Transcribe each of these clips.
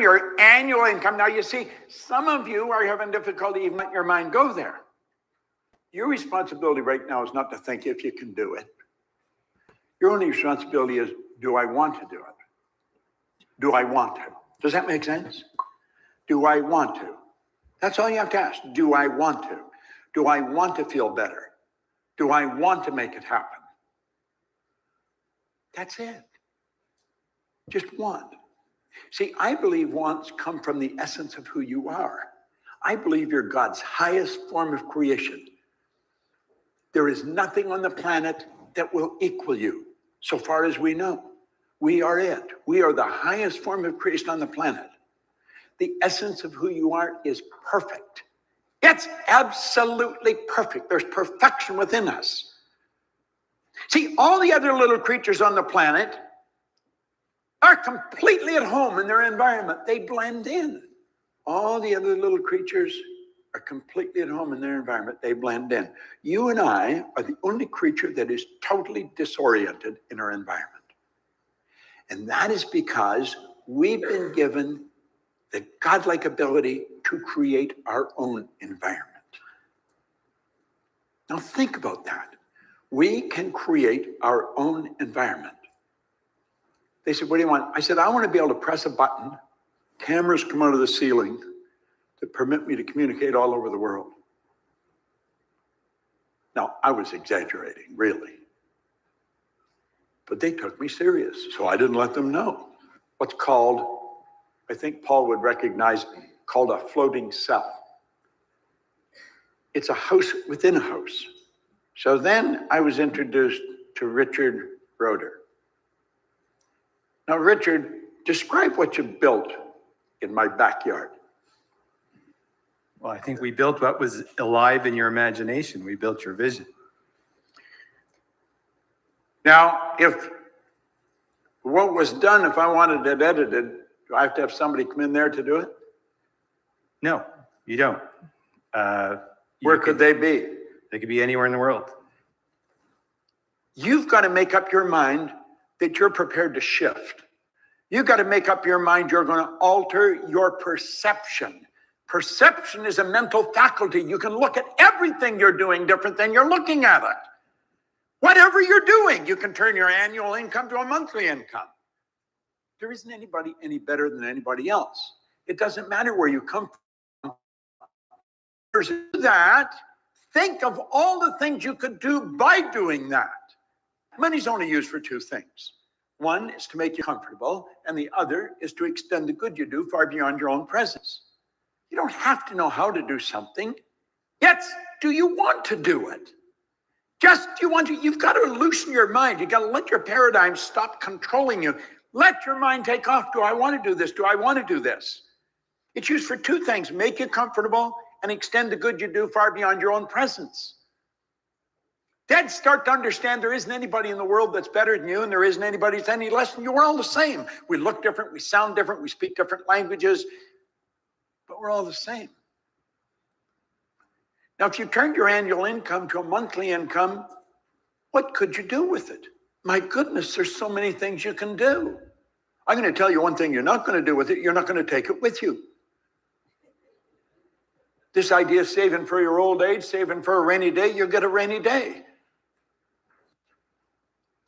earn your annual income. Now, you see, some of you are having difficulty even letting your mind go there. Your responsibility right now is not to think if you can do it. Your only responsibility is, do I want to do it? Do I want to? Does that make sense? Do I want to? That's all you have to ask. Do I want to? Do I want to feel better? Do I want to make it happen? That's it. Just want. See, I believe wants come from the essence of who you are. I believe you're God's highest form of creation. There is nothing on the planet that will equal you, so far as we know. We are it. We are the highest form of creation on the planet. The essence of who you are is perfect. It's absolutely perfect. There's perfection within us. See, all the other little creatures on the planet are completely at home in their environment. They blend in. All the other little creatures are completely at home in their environment. They blend in. You and I are the only creature that is totally disoriented in our environment. And that is because we've been given the godlike ability to create our own environment. Now think about that. We can create our own environment. They said, what do you want? I said, I want to be able to press a button, cameras come out of the ceiling to permit me to communicate all over the world. Now, I was exaggerating, really. But they took me serious, so I didn't let them know. What's called, I think Paul would recognize, called a floating cell. It's a house within a house. So then I was introduced to Richard Roeder. Now, Richard, describe what you built in my backyard. Well, I think we built what was alive in your imagination. We built your vision. Now, if what was done, if I wanted it edited, do I have to have somebody come in there to do it? No, you don't. Where could they be? They could be anywhere in the world. You've got to make up your mind that you're prepared to shift. You've got to make up your mind you're going to alter your perception. Perception is a mental faculty. You can look at everything you're doing different than you're looking at it. Whatever you're doing, you can turn your annual income to a monthly income. There isn't anybody any better than anybody else. It doesn't matter where you come from. That, think of all the things you could do by doing that. Money's only used for two things. One is to make you comfortable, and the other is to extend the good you do far beyond your own presence. You don't have to know how to do something. Yet, do you want to do it? You've got to loosen your mind. You've got to let your paradigm stop controlling you. Let your mind take off. Do I want to do this? Do I want to do this? It's used for two things: make you comfortable and extend the good you do far beyond your own presence. Dads start to understand there isn't anybody in the world that's better than you, and there isn't anybody that's any less than you. We're all the same. We look different, we sound different, we speak different languages, but we're all the same. Now, if you turned your annual income to a monthly income, what could you do with it? My goodness, there's so many things you can do. I'm going to tell you one thing you're not going to do with it. You're not going to take it with you. This idea of saving for your old age, saving for a rainy day, you'll get a rainy day.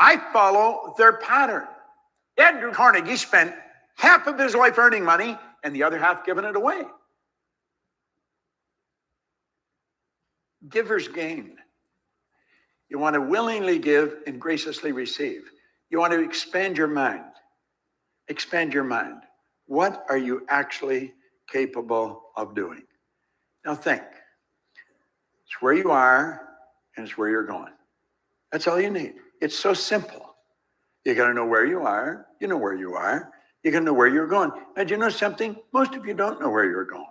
I follow their pattern. Andrew Carnegie spent half of his life earning money and the other half giving it away. Givers gain. You want to willingly give and graciously receive. You want to expand your mind. Expand your mind. What are you actually capable of doing? Now think. It's where you are and it's where you're going. That's all you need. It's so simple. You got to know where you are. You know where you are. You got to know where you're going. And you know something? Most of you don't know where you're going.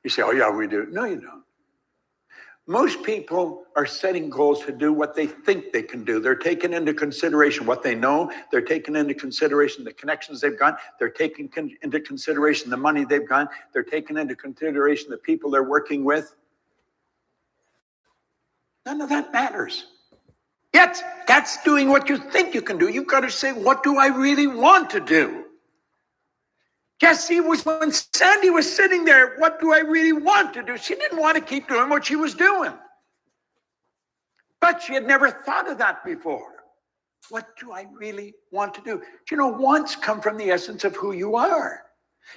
You say, oh yeah, we do. No, you don't. Most people are setting goals to do what they think they can do. They're taking into consideration what they know. They're taking into consideration the connections they've got. They're taking into consideration the money they've got. They're taking into consideration the people they're working with. None of that matters. Yet, that's doing what you think you can do. You've got to say, what do I really want to do? Jesse was when Sandy was sitting there, what do I really want to do? She didn't want to keep doing what she was doing. But she had never thought of that before. What do I really want to do? Do you know, wants come from the essence of who you are.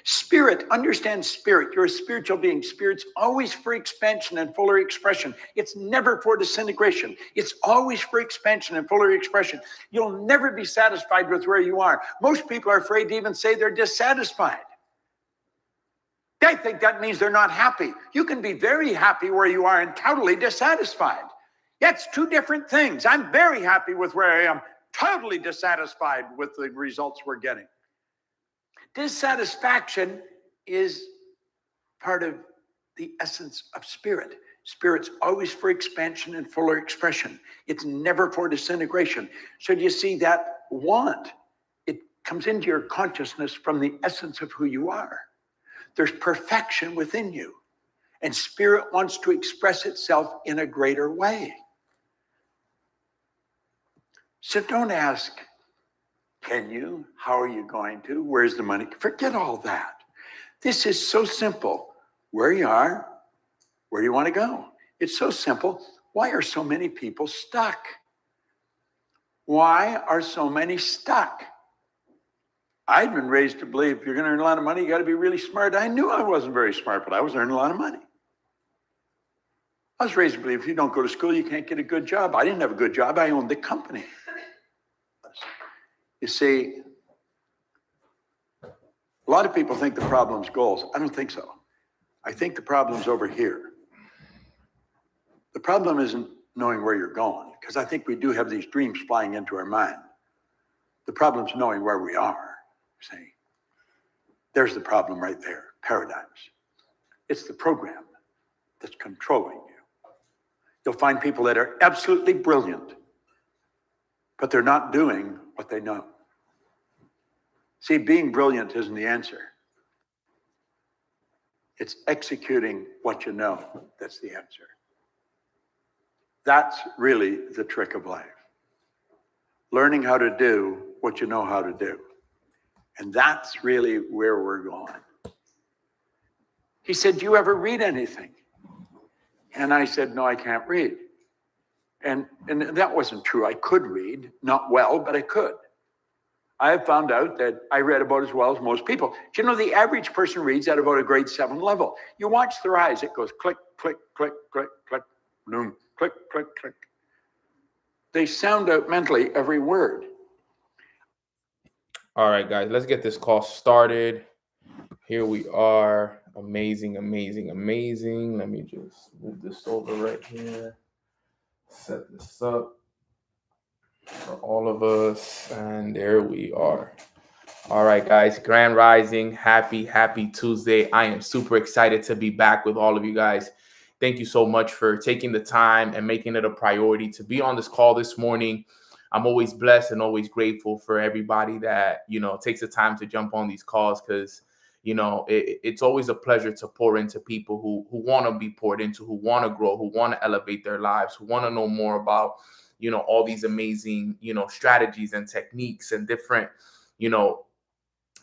Spirit, understand spirit. You're a spiritual being. Spirit's always for expansion and fuller expression. It's never for disintegration. It's always for expansion and fuller expression. You'll never be satisfied with where you are. Most people are afraid to even say they're dissatisfied. They think that means they're not happy. You can be very happy where you are and totally dissatisfied. That's two different things. I'm very happy with where I am, totally dissatisfied with the results we're getting. Dissatisfaction is part of the essence of spirit. Spirit's always for expansion and fuller expression. It's never for disintegration. So do you see that want? It comes into your consciousness from the essence of who you are. There's perfection within you, and spirit wants to express itself in a greater way. So don't ask, can you? How are you going to? Where's the money? Forget all that. This is so simple. Where you are, where do you want to go? It's so simple. Why are so many people stuck? Why are so many stuck? I'd been raised to believe if you're going to earn a lot of money, you got to be really smart. I knew I wasn't very smart, but I was earning a lot of money. I was raised to believe if you don't go to school, you can't get a good job. I didn't have a good job. I owned the company. You see, a lot of people think the problem's goals. I don't think so. I think the problem's over here. The problem isn't knowing where you're going, because I think we do have these dreams flying into our mind. The problem's knowing where we are. See, there's the problem right there, paradigms. It's the program that's controlling you. You'll find people that are absolutely brilliant, but they're not doing what they know. See, being brilliant isn't the answer. It's executing what you know that's the answer. That's really the trick of life. Learning how to do what you know how to do. And that's really where we're going. He said, do you ever read anything? And I said, no, I can't read. And that wasn't true. I could read, not well, but I could. I have found out that I read about as well as most people. Do you know the average person reads at about a grade 7 level? You watch their eyes, it goes click, click, click, click, click, boom, click, click, click. They sound out mentally every word. All right, guys, let's get this call started. Here we are. Amazing, amazing, amazing. Let me just move this over right here. Set this up for all of us. And there we are. All right, guys, Grand Rising. Happy Tuesday. I am super excited to be back with all of you guys. Thank you so much for taking the time and making it a priority to be on this call this morning. I'm always blessed and always grateful for everybody that, takes the time to jump on these calls, because, it's always a pleasure to pour into people who want to be poured into, who want to grow, who want to elevate their lives, who want to know more about, all these amazing, strategies and techniques and different,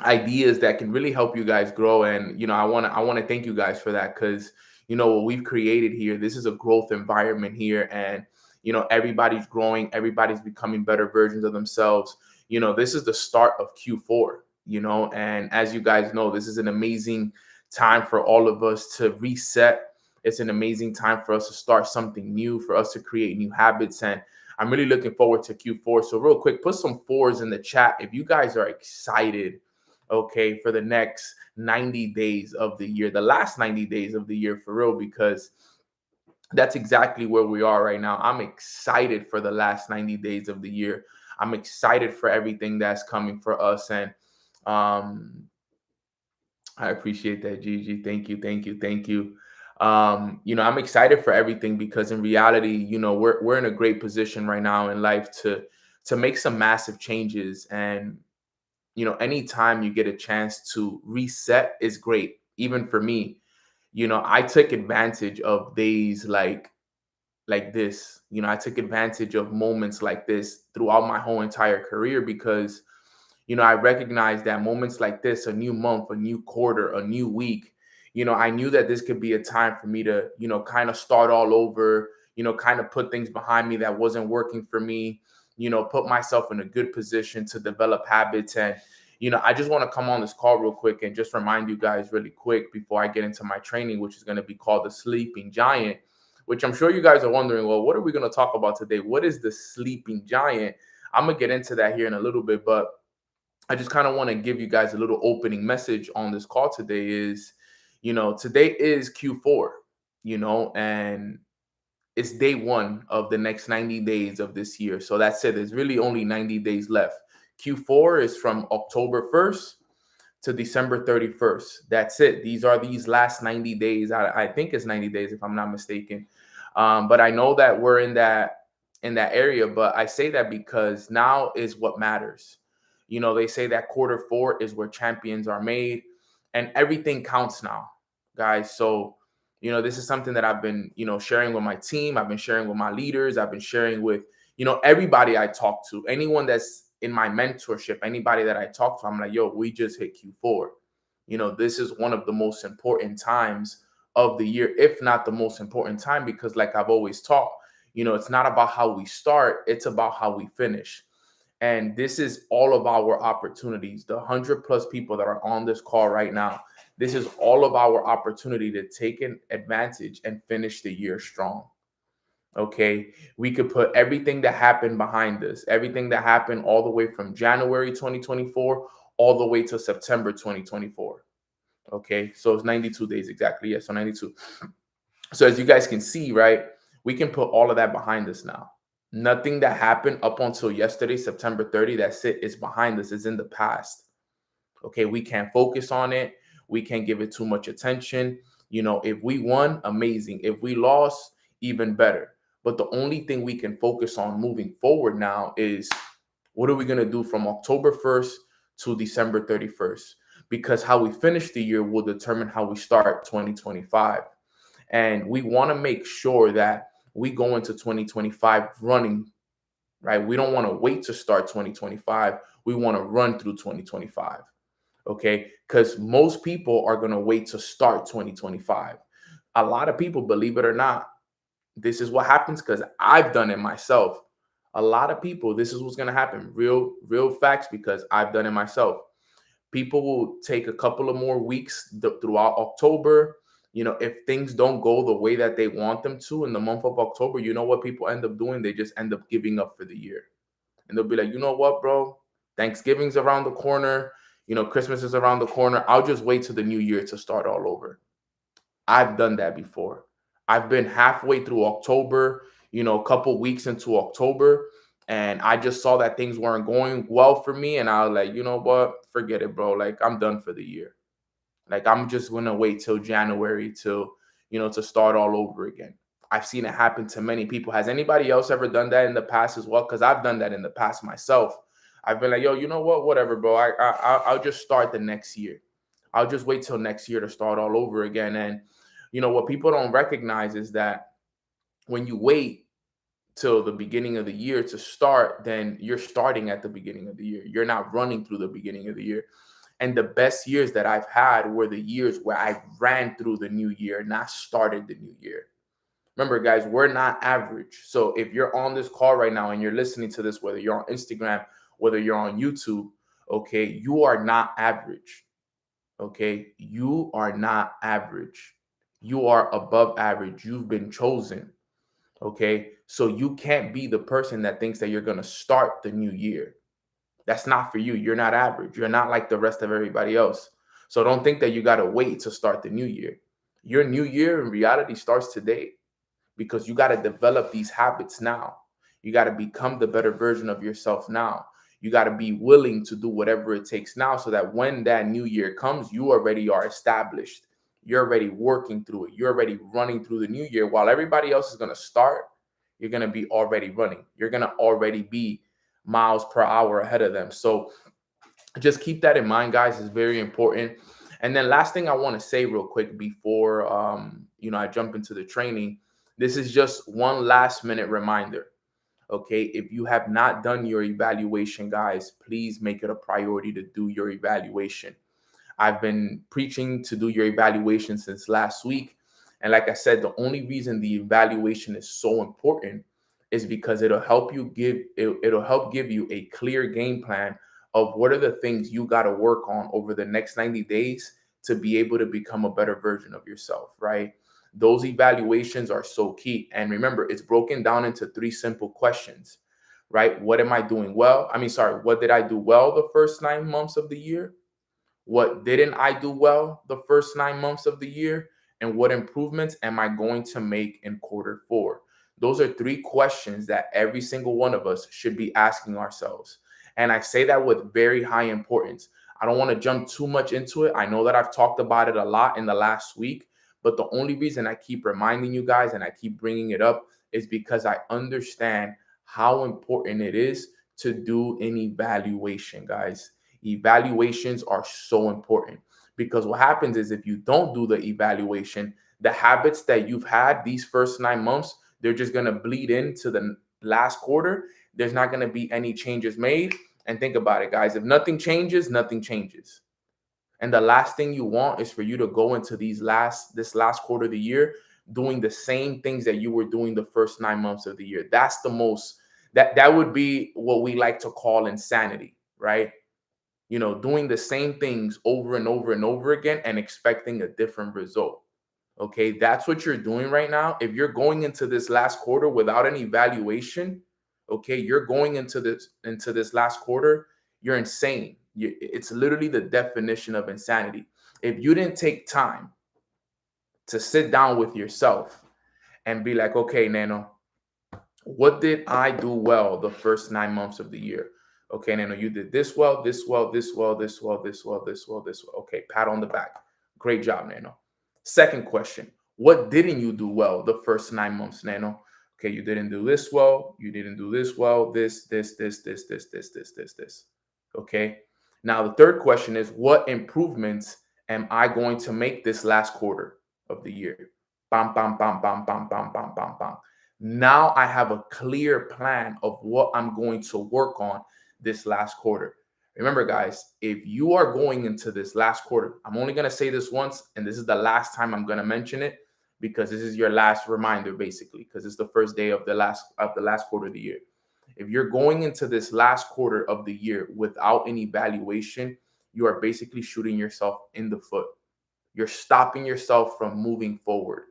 ideas that can really help you guys grow. And, I want to thank you guys for that, because, what we've created here, this is a growth environment here. And, everybody's growing, everybody's becoming better versions of themselves. This is the start of Q4, and as you guys know, this is an amazing time for all of us to reset. It's an amazing time for us to start something new, for us to create new habits. And I'm really looking forward to Q4. So real quick, put some 4s in the chat if you guys are excited, okay, for the next 90 days of the year, the last 90 days of the year, for real, because that's exactly where we are right now. I'm excited for the last 90 days of the year. I'm excited for everything that's coming for us. And I appreciate that, Gigi. Thank you. I'm excited for everything, because in reality, we're in a great position right now in life to make some massive changes. And, anytime you get a chance to reset is great. Even for me, I took advantage of days like this. I took advantage of moments like this throughout my whole entire career, because, I recognize that moments like this, a new month, a new quarter, a new week, I knew that this could be a time for me to, kind of start all over, kind of put things behind me that wasn't working for me, put myself in a good position to develop habits. And, I just want to come on this call real quick and just remind you guys really quick before I get into my training, which is going to be called the Sleeping Giant, which I'm sure you guys are wondering, well, what are we going to talk about today? What is the Sleeping Giant? I'm going to get into that here in a little bit, but I just kind of want to give you guys a little opening message on this call today is, today is Q4, and it's day one of the next 90 days of this year. So that's it. There's really only 90 days left. Q4 is from October 1st to December 31st. That's it. These last 90 days. I think it's 90 days if I'm not mistaken. But I know that we're in that area, but I say that because now is what matters. They say that quarter four is where champions are made and everything counts now, guys. So, this is something that I've been, sharing with my team. I've been sharing with my leaders. I've been sharing with, everybody I talk to, anyone that's in my mentorship, anybody that I talk to, I'm like, yo, we just hit Q4. This is one of the most important times of the year, if not the most important time, because like I've always taught, it's not about how we start, it's about how we finish. And this is all of our opportunities. The 100+ people that are on this call right now, this is all of our opportunity to take an advantage and finish the year strong. Okay. We could put everything that happened behind us, everything that happened all the way from January 2024, all the way to September 2024. Okay. So it's 92 days exactly. Yeah. So 92. So as you guys can see, right, we can put all of that behind us now. Nothing that happened up until yesterday, September 30, that's it. It's behind us. It's in the past. Okay. We can't focus on it. We can't give it too much attention. If we won, amazing. If we lost, even better. But the only thing we can focus on moving forward now is what are we going to do from October 1st to December 31st? Because how we finish the year will determine how we start 2025. And we want to make sure that we go into 2025 running, right? We don't want to wait to start 2025. We want to run through 2025. Okay. Because most people are going to wait to start 2025. A lot of people, believe it or not, this is what happens because I've done it myself. A lot of people, this is what's going to happen. Real facts, because I've done it myself. People will take a couple of more weeks throughout October. If things don't go the way that they want them to in the month of October, you know what people end up doing? They just end up giving up for the year. And they'll be like, you know what, bro? Thanksgiving's around the corner. Christmas is around the corner. I'll just wait till the new year to start all over. I've done that before. I've been halfway through October, a couple weeks into October, and I just saw that things weren't going well for me. And I was like, you know what? Forget it, bro. Like, I'm done for the year. Like, I'm just going to wait till January to start all over again. I've seen it happen to many people. Has anybody else ever done that in the past as well? Because I've done that in the past myself. I've been like, yo, you know what? Whatever, bro. I'll just start the next year. I'll just wait till next year to start all over again. And, what people don't recognize is that when you wait till the beginning of the year to start, then you're starting at the beginning of the year. You're not running through the beginning of the year. And the best years that I've had were the years where I ran through the new year, not started the new year. Remember, guys, we're not average. So if you're on this call right now and you're listening to this, whether you're on Instagram, whether you're on YouTube, okay, you are not average. Okay, you are not average. You are above average. You've been chosen. Okay, so you can't be the person that thinks that you're going to start the new year. That's not for you. You're not average. You're not like the rest of everybody else. So don't think that you got to wait to start the new year. Your new year in reality starts today, because you got to develop these habits now. You got to become the better version of yourself now. You got to be willing to do whatever it takes now, so that when that new year comes, you already are established. You're already working through it. You're already running through the new year. While everybody else is going to start, you're going to be already running. You're going to already be miles per hour ahead of them. So just keep that in mind, guys. It's very important. And then last thing I want to say real quick before, I jump into the training. This is just one last minute reminder. Okay, if you have not done your evaluation, guys, please make it a priority to do your evaluation. I've been preaching to do your evaluation since last week. And like I said, the only reason the evaluation is so important is because it'll help give you a clear game plan of what are the things you got to work on over the next 90 days to be able to become a better version of yourself, right? Those evaluations are so key. And remember, it's broken down into 3 simple questions, right? What am I doing well? What did I do well the first 9 months of the year? What didn't I do well the first 9 months of the year? And what improvements am I going to make in quarter 4? Those are 3 questions that every single one of us should be asking ourselves. And I say that with very high importance. I don't want to jump too much into it. I know that I've talked about it a lot in the last week, but the only reason I keep reminding you guys and I keep bringing it up is because I understand how important it is to do an evaluation, guys. Evaluations are so important because what happens is if you don't do the evaluation, the habits that you've had these first 9 months, they're just going to bleed into the last quarter. There's not going to be any changes made. And think about it, guys. If nothing changes, nothing changes. And the last thing you want is for you to go into this last quarter of the year doing the same things that you were doing the first 9 months of the year. That's the most that would be what we like to call insanity, right? Doing the same things over and over and over again and expecting a different result. Okay, that's what you're doing right now. If you're going into this last quarter without an evaluation, okay, you're going into this last quarter, you're insane. It's literally the definition of insanity. If you didn't take time to sit down with yourself and be like, okay, Nano, what did I do well the first 9 months of the year? Okay, Nano, you did this well, this well, this well, this well, this well, this well, this well. Okay, pat on the back. Great job, Nano. Second question, what didn't you do well the first 9 months, Nano? Okay, you didn't do this well, you didn't do this well, this. Okay, now the third question is, what improvements am I going to make this last quarter of the year? Bam, bam, bam, bam, bam, bam, bam, bam, bam. Now I have a clear plan of what I'm going to work on this last quarter. Remember, guys, if you are going into this last quarter, I'm only going to say this once, and this is the last time I'm going to mention it because this is your last reminder, basically, because it's the first day of the last quarter of the year. If you're going into this last quarter of the year without an evaluation, you are basically shooting yourself in the foot. You're stopping yourself from moving forward.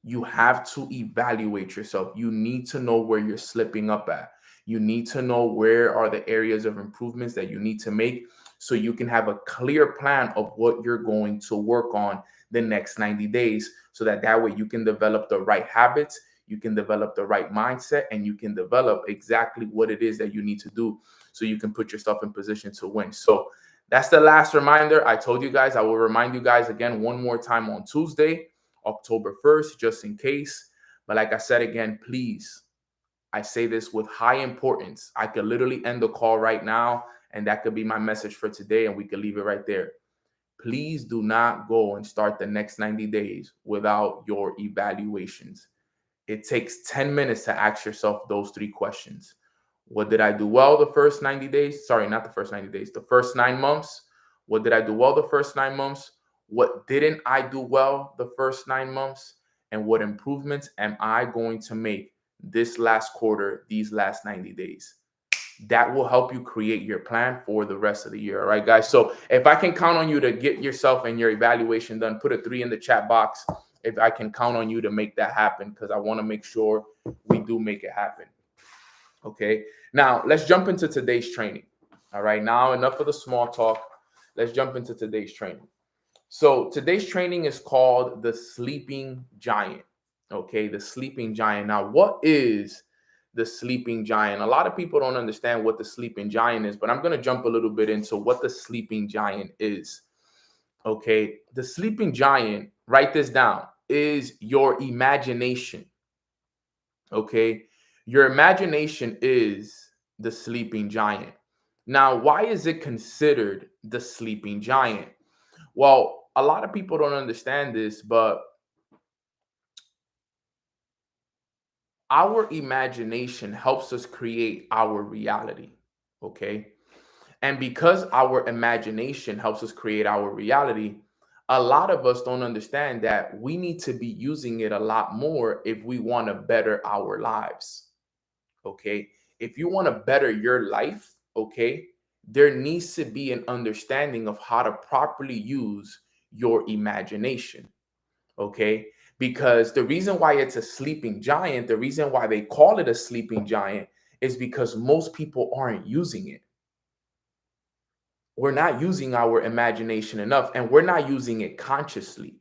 You have to evaluate yourself. You need to know where you're slipping up at. You need to know where are the areas of improvements that you need to make so you can have a clear plan of what you're going to work on the next 90 days so that way you can develop the right habits, you can develop the right mindset, and you can develop exactly what it is that you need to do so you can put yourself in position to win. So that's the last reminder. I told you guys, I will remind you guys again one more time on Tuesday, October 1st, just in case. But like I said again, please, I say this with high importance. I could literally end the call right now, and that could be my message for today, and we could leave it right there. Please do not go and start the next 90 days without your evaluations. It takes 10 minutes to ask yourself those 3 questions. What did I do well the first 90 days? Sorry, not the first 90 days, the first 9 months. What did I do well the first 9 months? What didn't I do well the first 9 months? And what improvements am I going to make this last quarter, these last 90 days? That will help you create your plan for the rest of the year. All right, guys. So if I can count on you to get yourself and your evaluation done, put a 3 in the chat box. If I can count on you to make that happen, because I want to make sure we do make it happen. Okay. Now let's jump into today's training. All right. Now enough of the small talk. Let's jump into today's training. So today's training is called the Sleeping Giant. Okay, the Sleeping Giant. Now, what is the Sleeping Giant? A lot of people don't understand what the Sleeping Giant is, but I'm going to jump a little bit into what the Sleeping Giant is. Okay, the Sleeping Giant, write this down, is your imagination. Okay, your imagination is the Sleeping Giant. Now, why is it considered the Sleeping Giant? Well, a lot of people don't understand this, but our imagination helps us create our reality. Okay. And because our imagination helps us create our reality, a lot of us don't understand that we need to be using it a lot more if we want to better our lives. Okay. If you want to better your life, okay, there needs to be an understanding of how to properly use your imagination. Okay. Because the reason why it's a sleeping giant, the reason why they call it a sleeping giant is because most people aren't using it. We're not using our imagination enough, and we're not using it consciously.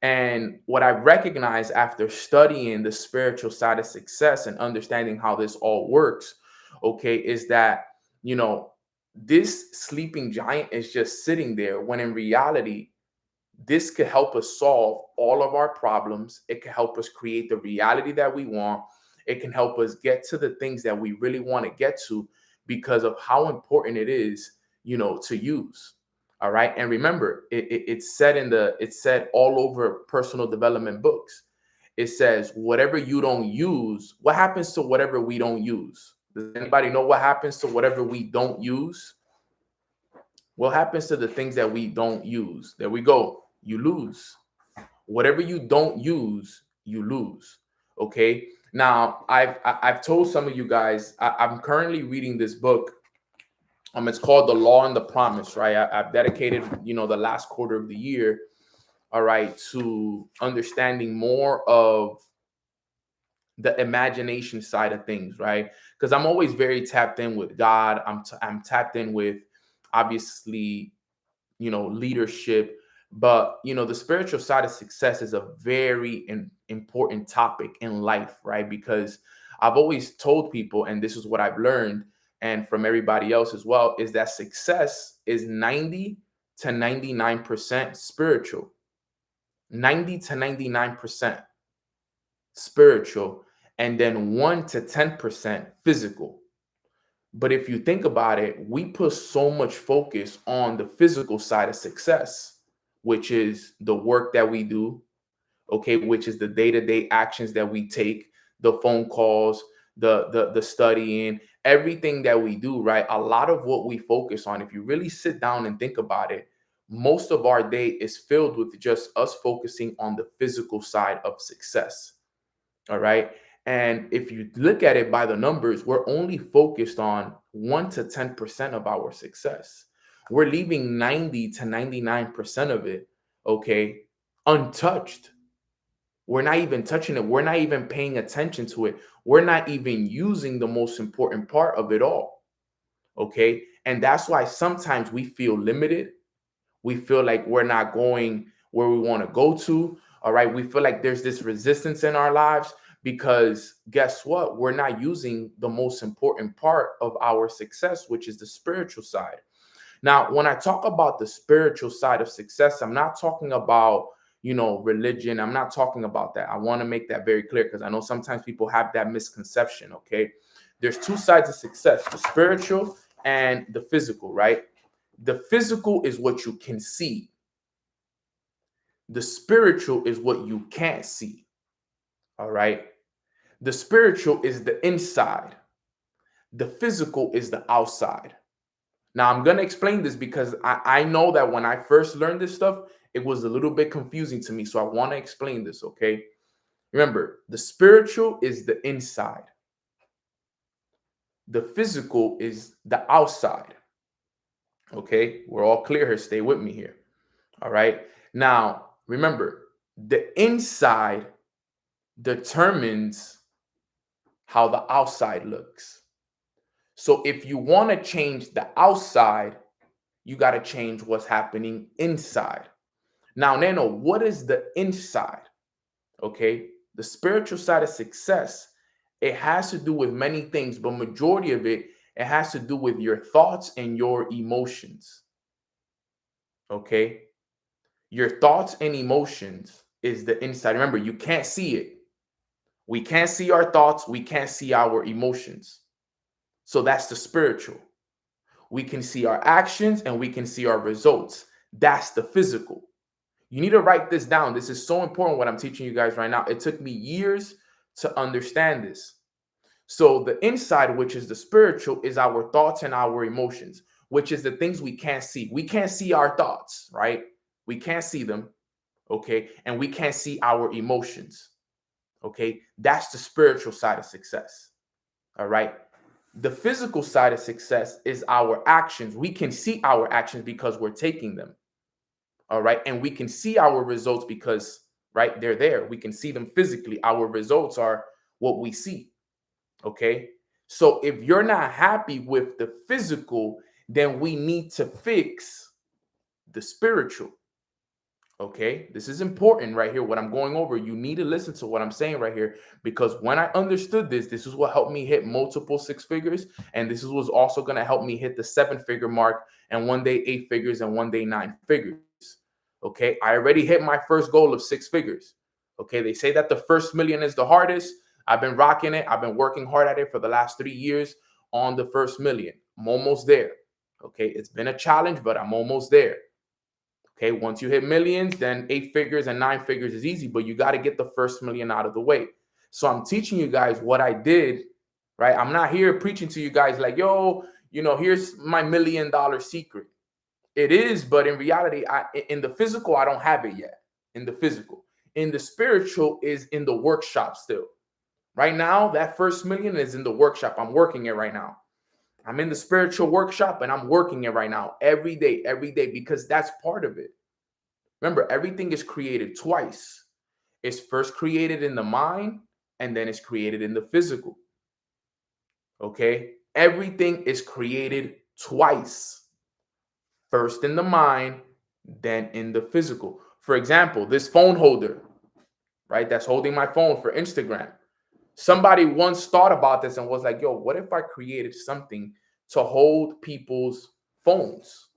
And what I recognize after studying the spiritual side of success and understanding how this all works, okay, is that, you know, this sleeping giant is just sitting there when in reality, this could help us solve all of our problems. It can help us create the reality that we want. It can help us get to the things that we really want to get to because of how important it is, you know, to use. All right. And remember, it's said it's said all over personal development books. It says, whatever you don't use, what happens to whatever we don't use? Does anybody know what happens to whatever we don't use? What happens to the things that we don't use? There we go. You lose. Whatever you don't use, you lose. Okay. Now, I've told some of you guys, I'm currently reading this book. It's called The Law and the Promise, right? I've dedicated, you know, the last quarter of the year, all right, to understanding more of the imagination side of things, right? Because I'm always very tapped in with God. I'm tapped in with, obviously, you know, leadership, but you know, the spiritual side of success is a very important topic in life, right? Because I've always told people, and this is what I've learned, and from everybody else as well, is that success is 90 to 99% spiritual. 90 to 99% spiritual, and then 1 to 10% physical. But if you think about it, we put so much focus on the physical side of success, which is the work that we do, okay, which is the day-to-day actions that we take, the phone calls, the studying, everything that we do, right? A lot of what we focus on, if you really sit down and think about it, most of our day is filled with just us focusing on the physical side of success. All right. And if you look at it by the numbers, we're only focused on 1 to 10% of our success. We're leaving 90 to 99% of it, okay, untouched. We're not even touching it. We're not even paying attention to it. We're not even using the most important part of it all. Okay. And that's why sometimes we feel limited. We feel like we're not going where we want to go to. All right. We feel like there's this resistance in our lives because guess what? We're not using the most important part of our success, which is the spiritual side. Now, when I talk about the spiritual side of success, I'm not talking about, you know, religion. I'm not talking about that. I want to make that very clear because I know sometimes people have that misconception. Okay. There's two sides of success, the spiritual and the physical, right? The physical is what you can see. The spiritual is what you can't see. All right. The spiritual is the inside. The physical is the outside. Now, I'm going to explain this because I know that when I first learned this stuff, it was a little bit confusing to me. So I want to explain this, okay? Remember, the spiritual is the inside. The physical is the outside. Okay? We're all clear here. Stay with me here. All right? Now, remember, the inside determines how the outside looks. So if you want to change the outside, you got to change what's happening inside. Now, Nano, what is the inside? Okay. The spiritual side of success, it has to do with many things, but majority of it, it has to do with your thoughts and your emotions. Okay. Your thoughts and emotions is the inside. Remember, you can't see it. We can't see our thoughts. We can't see our emotions. So that's the spiritual. We can see our actions and we can see our results. That's the physical. You need to write this down. This is so important what I'm teaching you guys right now. It took me years to understand this. So the inside, which is the spiritual, is our thoughts and our emotions, which is the things we can't see. We can't see our thoughts, right? We can't see them, okay? And we can't see our emotions, okay? That's the spiritual side of success, all right? The physical side of success is our actions. We can see our actions because we're taking them, all right? And we can see our results because, right, they're there. We can see them physically. Our results are what we see. Okay. So if you're not happy with the physical, then we need to fix the spiritual. Okay. This is important right here. What I'm going over, you need to listen to what I'm saying right here, because when I understood this, this is what helped me hit multiple six figures. And this is what's also going to help me hit the 7-figure mark, and one day 8 figures, and one day 9 figures. Okay. I already hit my first goal of 6 figures. Okay. They say that the first million is the hardest. I've been rocking it. I've been working hard at it for the last 3 years on the first million. I'm almost there. Okay. It's been a challenge, but I'm almost there. Okay. Once you hit millions, then 8 figures and 9 figures is easy, but you got to get the first million out of the way. So I'm teaching you guys what I did, right? I'm not here preaching to you guys like, yo, here's my $1 million secret. It is, but in reality, in the physical, I don't have it yet. In the physical. In the spiritual is in the workshop still. Right now, that first million is in the workshop. I'm working it right now. I'm in the spiritual workshop and I'm working it right now every day, because that's part of it. Remember, everything is created twice. It's first created in the mind and then it's created in the physical. Okay? Everything is created twice. First in the mind, then in the physical. For example, this phone holder, right? That's holding my phone for Instagram. Somebody once thought about this and was like, yo, what if I created something to hold people's phones?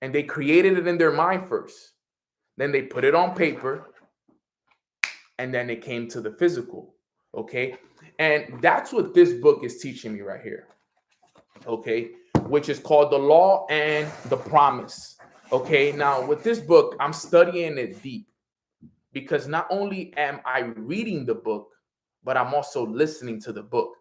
And they created it in their mind first. Then they put it on paper. And then it came to the physical. Okay. And that's what this book is teaching me right here. Okay. Which is called The Law and the Promise. Okay. Now, with this book, I'm studying it deep, because not only am I reading the book, but I'm also listening to the book.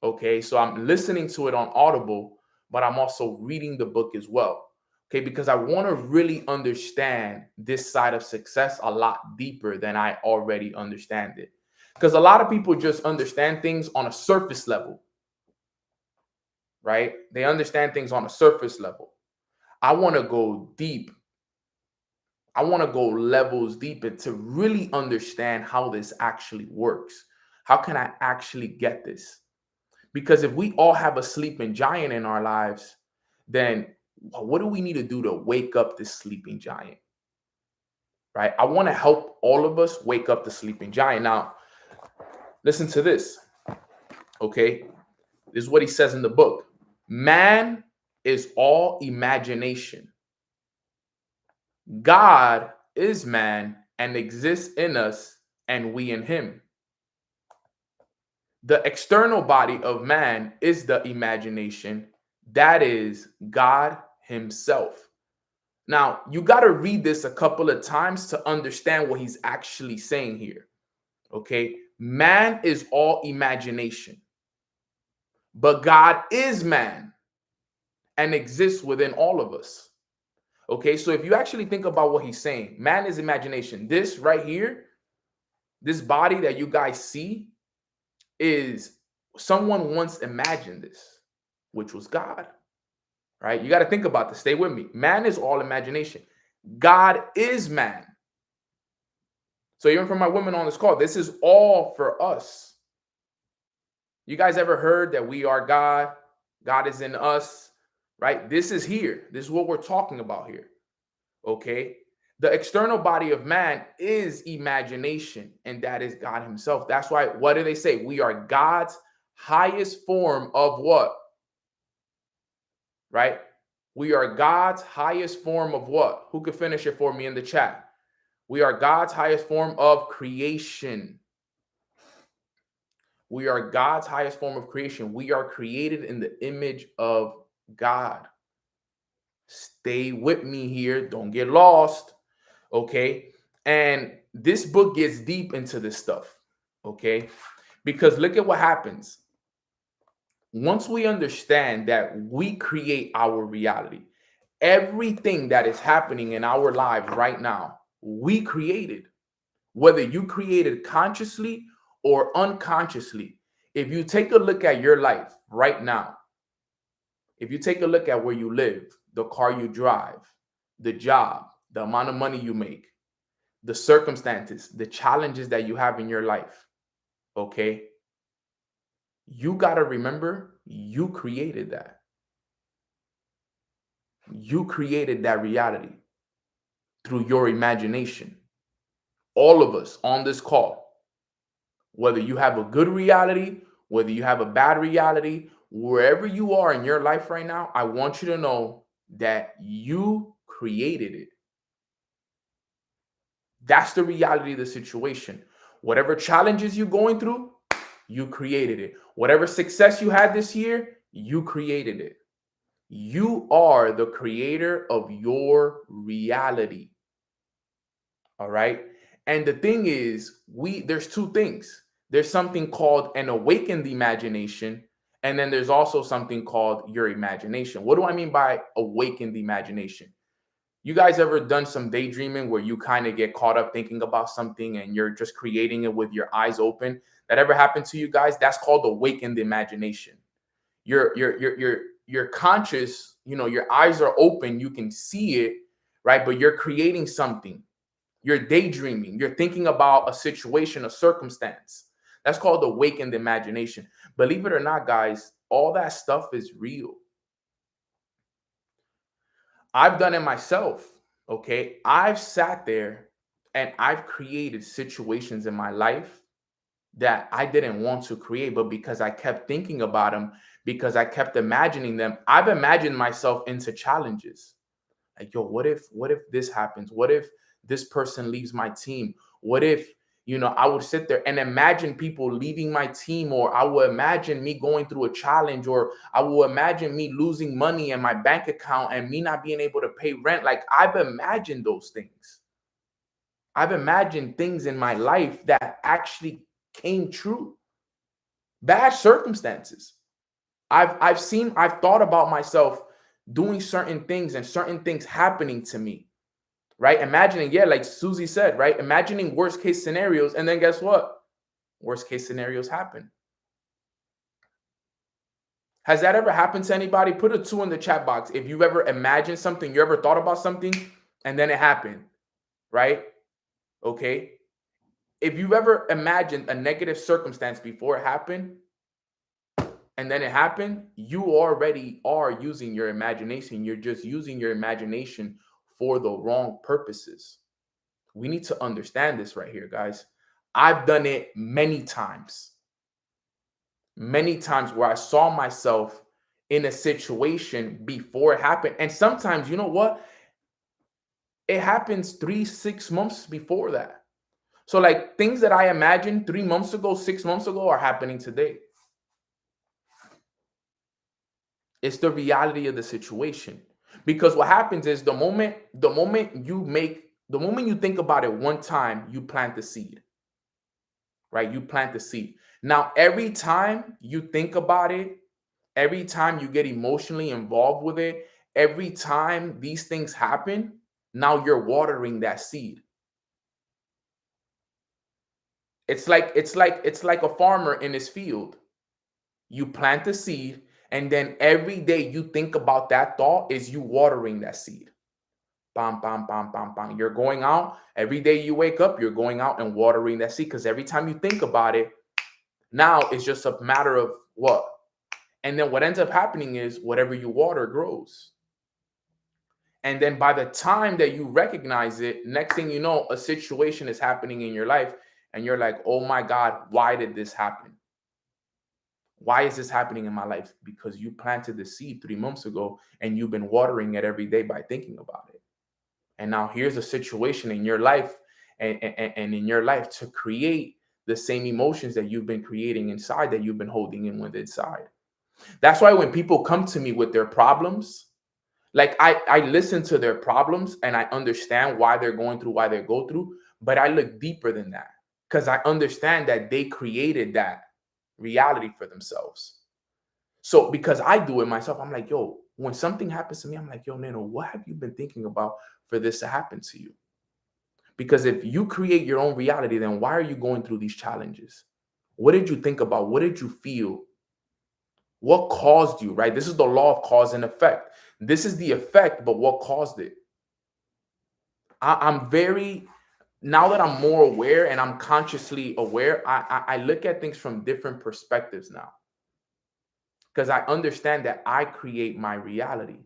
Okay, so I'm listening to it on Audible, but I'm also reading the book as well. Okay, because I want to really understand this side of success a lot deeper than I already understand it. Because a lot of people just understand things on a surface level, right? They understand things on a surface level. I want to go deep. I want to go levels deeper to really understand how this actually works. How can I actually get this? Because if we all have a sleeping giant in our lives, then what do we need to do to wake up this sleeping giant? Right? I want to help all of us wake up the sleeping giant. Now, listen to this. Okay? This is what he says in the book. Man is all imagination. God is man and exists in us, and we in him. The external body of man is the imagination. That is God himself. Now, you got to read this a couple of times to understand what he's actually saying here. Okay? Man is all imagination. But God is man and exists within all of us. Okay, so if you actually think about what he's saying, man is imagination. This right here, this body that you guys see, is someone once imagined this, which was God. Right? You got to think about this. Stay with me. Man is all imagination. God is man. So even for my women on this call, this is all for us. You guys ever heard that we are God? God is in us. Right? This is here. This is what we're talking about here. Okay? The external body of man is imagination, and that is God himself. That's why, what do they say? We are God's highest form of what? Right? We are God's highest form of what? Who could finish it for me in the chat? We are God's highest form of creation. We are God's highest form of creation. We are created in the image of God. Stay with me here. Don't get lost. Okay. And this book gets deep into this stuff. Okay? Because look at what happens. Once we understand that we create our reality, everything that is happening in our lives right now, we created. Whether you created consciously or unconsciously, if you take a look at your life right now, if you take a look at where you live, the car you drive, the job, the amount of money you make, the circumstances, the challenges that you have in your life, okay? You got to remember you created that. You created that reality through your imagination. All of us on this call, whether you have a good reality, whether you have a bad reality, wherever you are in your life right now, I want you to know that you created it. That's the reality of the situation. Whatever challenges you're going through, you created it. Whatever success you had this year, you created it. You are the creator of your reality. All right. And the thing is, there's two things. There's something called an awakened imagination, and then there's also something called your imagination. What do I mean by awakened imagination? You guys ever done some daydreaming where you kind of get caught up thinking about something and you're just creating it with your eyes open? That ever happened to you guys? That's called awakened imagination. You're conscious, your eyes are open, you can see it, right? But you're creating something. You're daydreaming. You're thinking about a situation, a circumstance. That's called awakened imagination. Believe it or not, guys, all that stuff is real. I've done it myself. Okay. I've sat there and I've created situations in my life that I didn't want to create, but because I kept thinking about them, because I kept imagining them, I've imagined myself into challenges. Like, yo, what if this happens? What if this person leaves my team? What if, I would sit there and imagine people leaving my team, or I would imagine me going through a challenge, or I will imagine me losing money in my bank account and me not being able to pay rent. Like, I've imagined those things. I've imagined things in my life that actually came true. Bad circumstances. I've thought about myself doing certain things and certain things happening to me, right? Imagining, like Susie said, right? Imagining worst case scenarios. And then guess what? Worst case scenarios happen. Has that ever happened to anybody? Put a 2 in the chat box. If you've ever imagined something, you ever thought about something and then it happened, right? Okay. If you've ever imagined a negative circumstance before it happened, and then it happened, you already are using your imagination. You're just using your imagination for the wrong purposes. We need to understand this right here, guys. I've done it many times where I saw myself in a situation before it happened. And sometimes, you know what? It happens 3-6 months before that. So like things that I imagined 3 months ago, 6 months ago are happening today. It's the reality of the situation. Because what happens is the moment you think about it one time, you plant the seed. Right? You plant the seed. Now, every time you think about it, every time you get emotionally involved with it, every time these things happen, now you're watering that seed. It's like a farmer in his field. You plant the seed, and then every day you think about that thought is you watering that seed. Bam, bam, bam, bam, bam. You're going out. Every day you wake up, you're going out and watering that seed, because every time you think about it, now it's just a matter of what? And then what ends up happening is whatever you water grows. And then by the time that you recognize it, next thing you know, a situation is happening in your life and you're like, oh my God, why did this happen? Why is this happening in my life? Because you planted the seed 3 months ago and you've been watering it every day by thinking about it. And now here's a situation in your life and in your life to create the same emotions that you've been creating inside, that you've been holding in with inside. That's why when people come to me with their problems, like I listen to their problems and I understand why they're going through, why they go through, but I look deeper than that. because I understand that they created that reality for themselves. So because I do it myself, I'm like, yo, when something happens to me, I'm like, yo, Nano, what have you been thinking about for this to happen to you? Because if you create your own reality, then why are you going through these challenges? What did you think about? What did you feel? What caused you, right? This is the law of cause and effect. This is the effect, but what caused it? I'm very, now that I'm more aware and I'm consciously aware, I look at things from different perspectives now. Because I understand that I create my reality.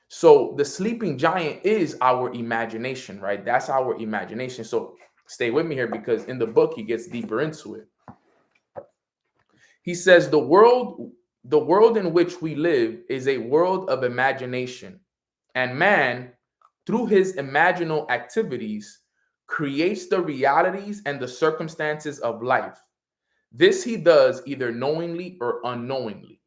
So the sleeping giant is our imagination, right? That's our imagination. So stay with me here, because in the book, he gets deeper into it. He says the world in which we live is a world of imagination, and man, through his imaginal activities, creates the realities and the circumstances of life. This he does either knowingly or unknowingly.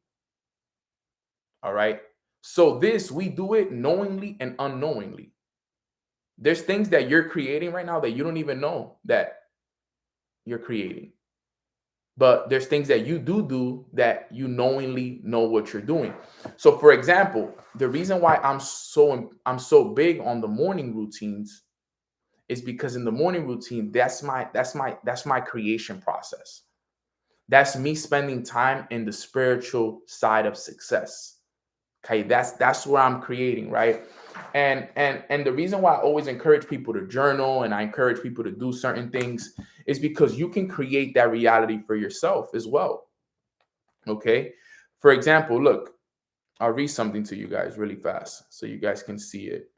All right. So this, we do it knowingly and unknowingly. There's things that you're creating right now that you don't even know that you're creating. But there's things that you do that you knowingly know what you're doing. So for example, the reason why I'm so big on the morning routines is because in the morning routine, that's my creation process. That's me spending time in the spiritual side of success. Okay, that's where I'm creating, right? And the reason why I always encourage people to journal and I encourage people to do certain things is because you can create that reality for yourself as well. Okay. For example, look, I'll read something to you guys really fast so you guys can see it.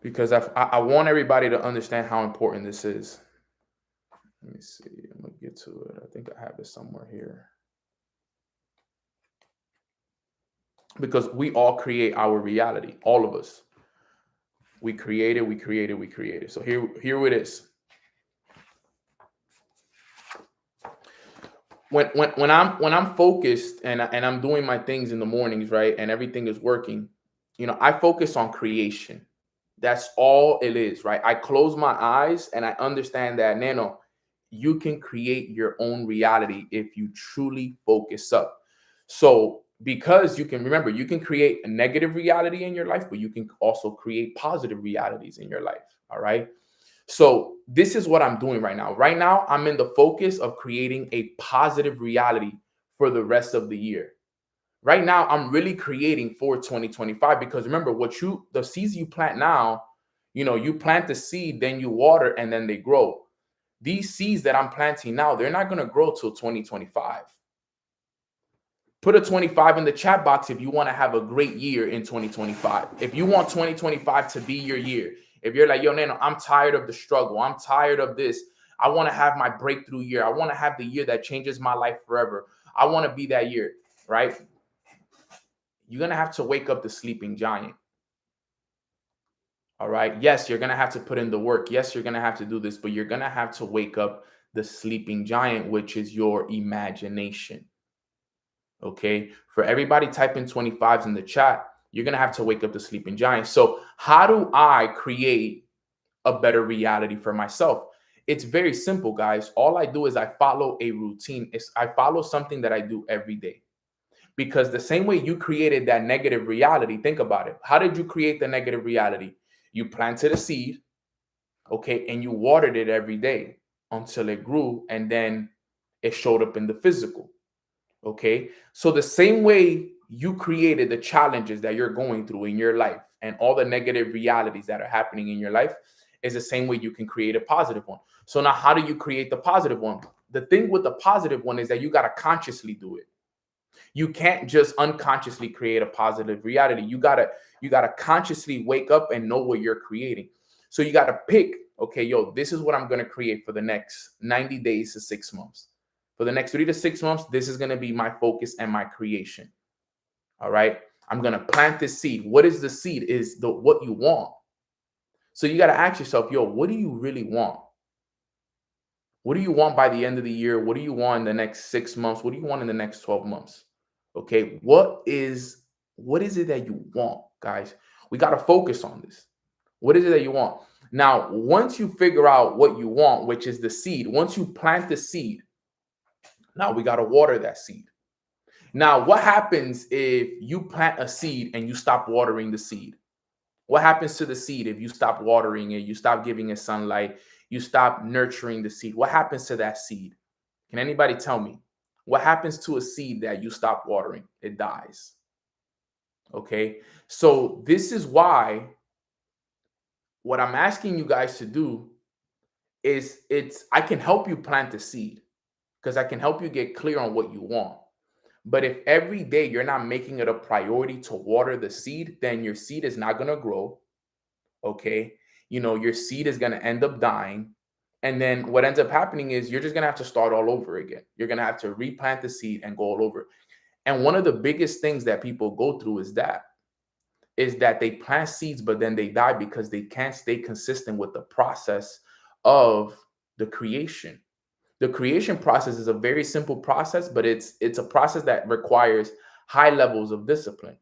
Because I want everybody to understand how important this is. Let me see. I'm going to get to it. I think I have it somewhere here. Because we all create our reality, all of us. We create it. So here it is. When I'm focused and I'm doing my things in the mornings, right, and everything is working, I focus on creation. That's all it is, right? I close my eyes and I understand that, Nano, you can create your own reality if you truly focus up. So because you can create a negative reality in your life, but you can also create positive realities in your life. All right. So this is what I'm doing right now. Right now, I'm in the focus of creating a positive reality for the rest of the year. Right now, I'm really creating for 2025 because remember, the seeds you plant now, you plant the seed, then you water, and then they grow. These seeds that I'm planting now, they're not going to grow till 2025. Put a 25 in the chat box if you want to have a great year in 2025. If you want 2025 to be your year, if you're like, yo, Nano, I'm tired of the struggle. I'm tired of this. I want to have my breakthrough year. I want to have the year that changes my life forever. I want to be that year, right? You're going to have to wake up the sleeping giant. All right. Yes, you're going to have to put in the work. Yes, you're going to have to do this, but you're going to have to wake up the sleeping giant, which is your imagination. Okay. For everybody typing 25s in the chat, you're going to have to wake up the sleeping giant. So how do I create a better reality for myself? It's very simple, guys. All I do is I follow a routine. I follow something that I do every day. Because the same way you created that negative reality, think about it. How did you create the negative reality? You planted a seed, okay, and you watered it every day until it grew, and then it showed up in the physical, okay? So the same way you created the challenges that you're going through in your life and all the negative realities that are happening in your life is the same way you can create a positive one. So now how do you create the positive one? The thing with the positive one is that you got to consciously do it. You can't just unconsciously create a positive reality. You gotta consciously wake up and know what you're creating. So you gotta pick, okay, yo, this is what I'm gonna create for the next 90 days to 6 months. For the next 3 to 6 months, this is gonna be my focus and my creation. All right. I'm gonna plant this seed. What is the seed? Is what you want. So you gotta ask yourself, yo, what do you really want? What do you want by the end of the year? What do you want in the next 6 months? What do you want in the next 12 months? Okay, what is it that you want, guys? We got to focus on this. What is it that you want? Now, once you figure out what you want, which is the seed, once you plant the seed, now we got to water that seed. Now, what happens if you plant a seed and you stop watering the seed? What happens to the seed if you stop watering it, you stop giving it sunlight, you stop nurturing the seed? What happens to that seed? Can anybody tell me? What happens to a seed that you stop watering? It dies. Okay? So this is why what I'm asking you guys to do is I can help you plant the seed because I can help you get clear on what you want. But if every day you're not making it a priority to water the seed, then your seed is not going to grow. Okay. Your seed is going to end up dying. And then what ends up happening is you're just going to have to start all over again. You're going to have to replant the seed and go all over. And one of the biggest things that people go through is that they plant seeds, but then they die because they can't stay consistent with the process of the creation. The creation process is a very simple process, but it's a process that requires high levels of discipline.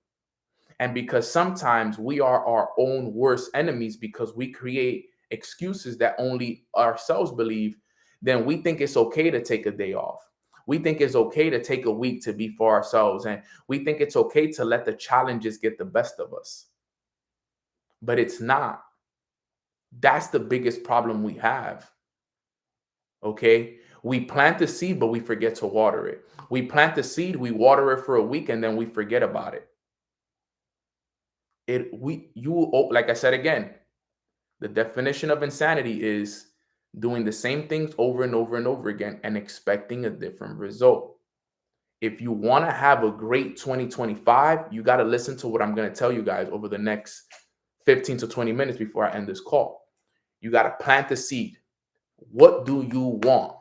And because sometimes we are our own worst enemies because we create excuses that only ourselves believe, then we think it's okay to take a day off. We think it's okay to take a week to be for ourselves. And we think it's okay to let the challenges get the best of us. But it's not. That's the biggest problem we have. Okay? We plant the seed, but we forget to water it. We plant the seed, we water it for a week, and then we forget about it. Like I said again, the definition of insanity is doing the same things over and over and over again and expecting a different result. If you want to have a great 2025, you got to listen to what I'm going to tell you guys over the next 15 to 20 minutes before I end this call. You got to plant the seed. What do you want?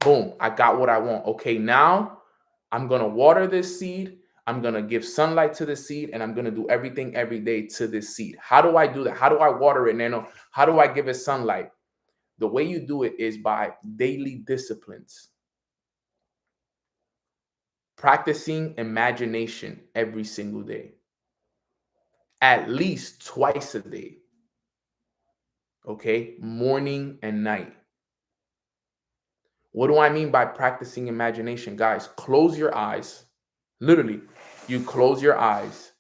Boom, I got what I want. Okay, now I'm going to water this seed. I'm going to give sunlight to the seed, and I'm going to do everything every day to this seed. How do I do that? How do I water it, Nano? How do I give it sunlight? The way you do it is by daily disciplines. Practicing imagination every single day. At least twice a day. Okay, morning and night. What do I mean by practicing imagination? Guys, close your eyes. Literally, you close your eyes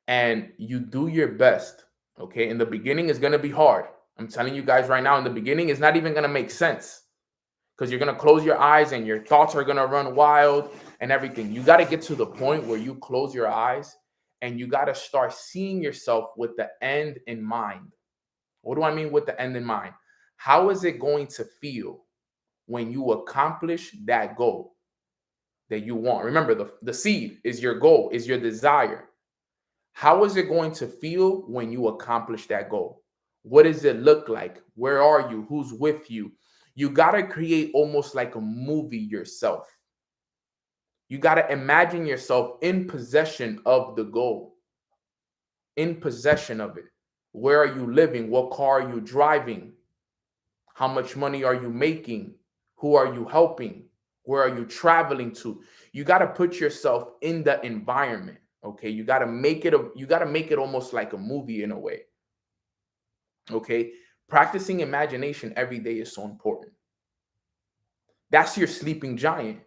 and you do your best. Okay, in the beginning, it's going to be hard. I'm telling you guys right now, in the beginning, it's not even going to make sense because you're going to close your eyes and your thoughts are going to run wild and everything. You got to get to the point where you close your eyes and you got to start seeing yourself with the end in mind. What do I mean with the end in mind? How is it going to feel when you accomplish that goal that you want? Remember, the seed is your goal, is your desire. How is it going to feel when you accomplish that goal? What does it look like? Where are you? Who's with you? You got to create almost like a movie yourself. You got to imagine yourself in possession of the goal, in possession of it. Where are you living? What car are you driving? How much money are you making? Who are you helping? Where are you traveling to? You got to put yourself in the environment. Okay, you got to make it almost like a movie in a way. Okay, practicing imagination every day is so important. That's your sleeping giant.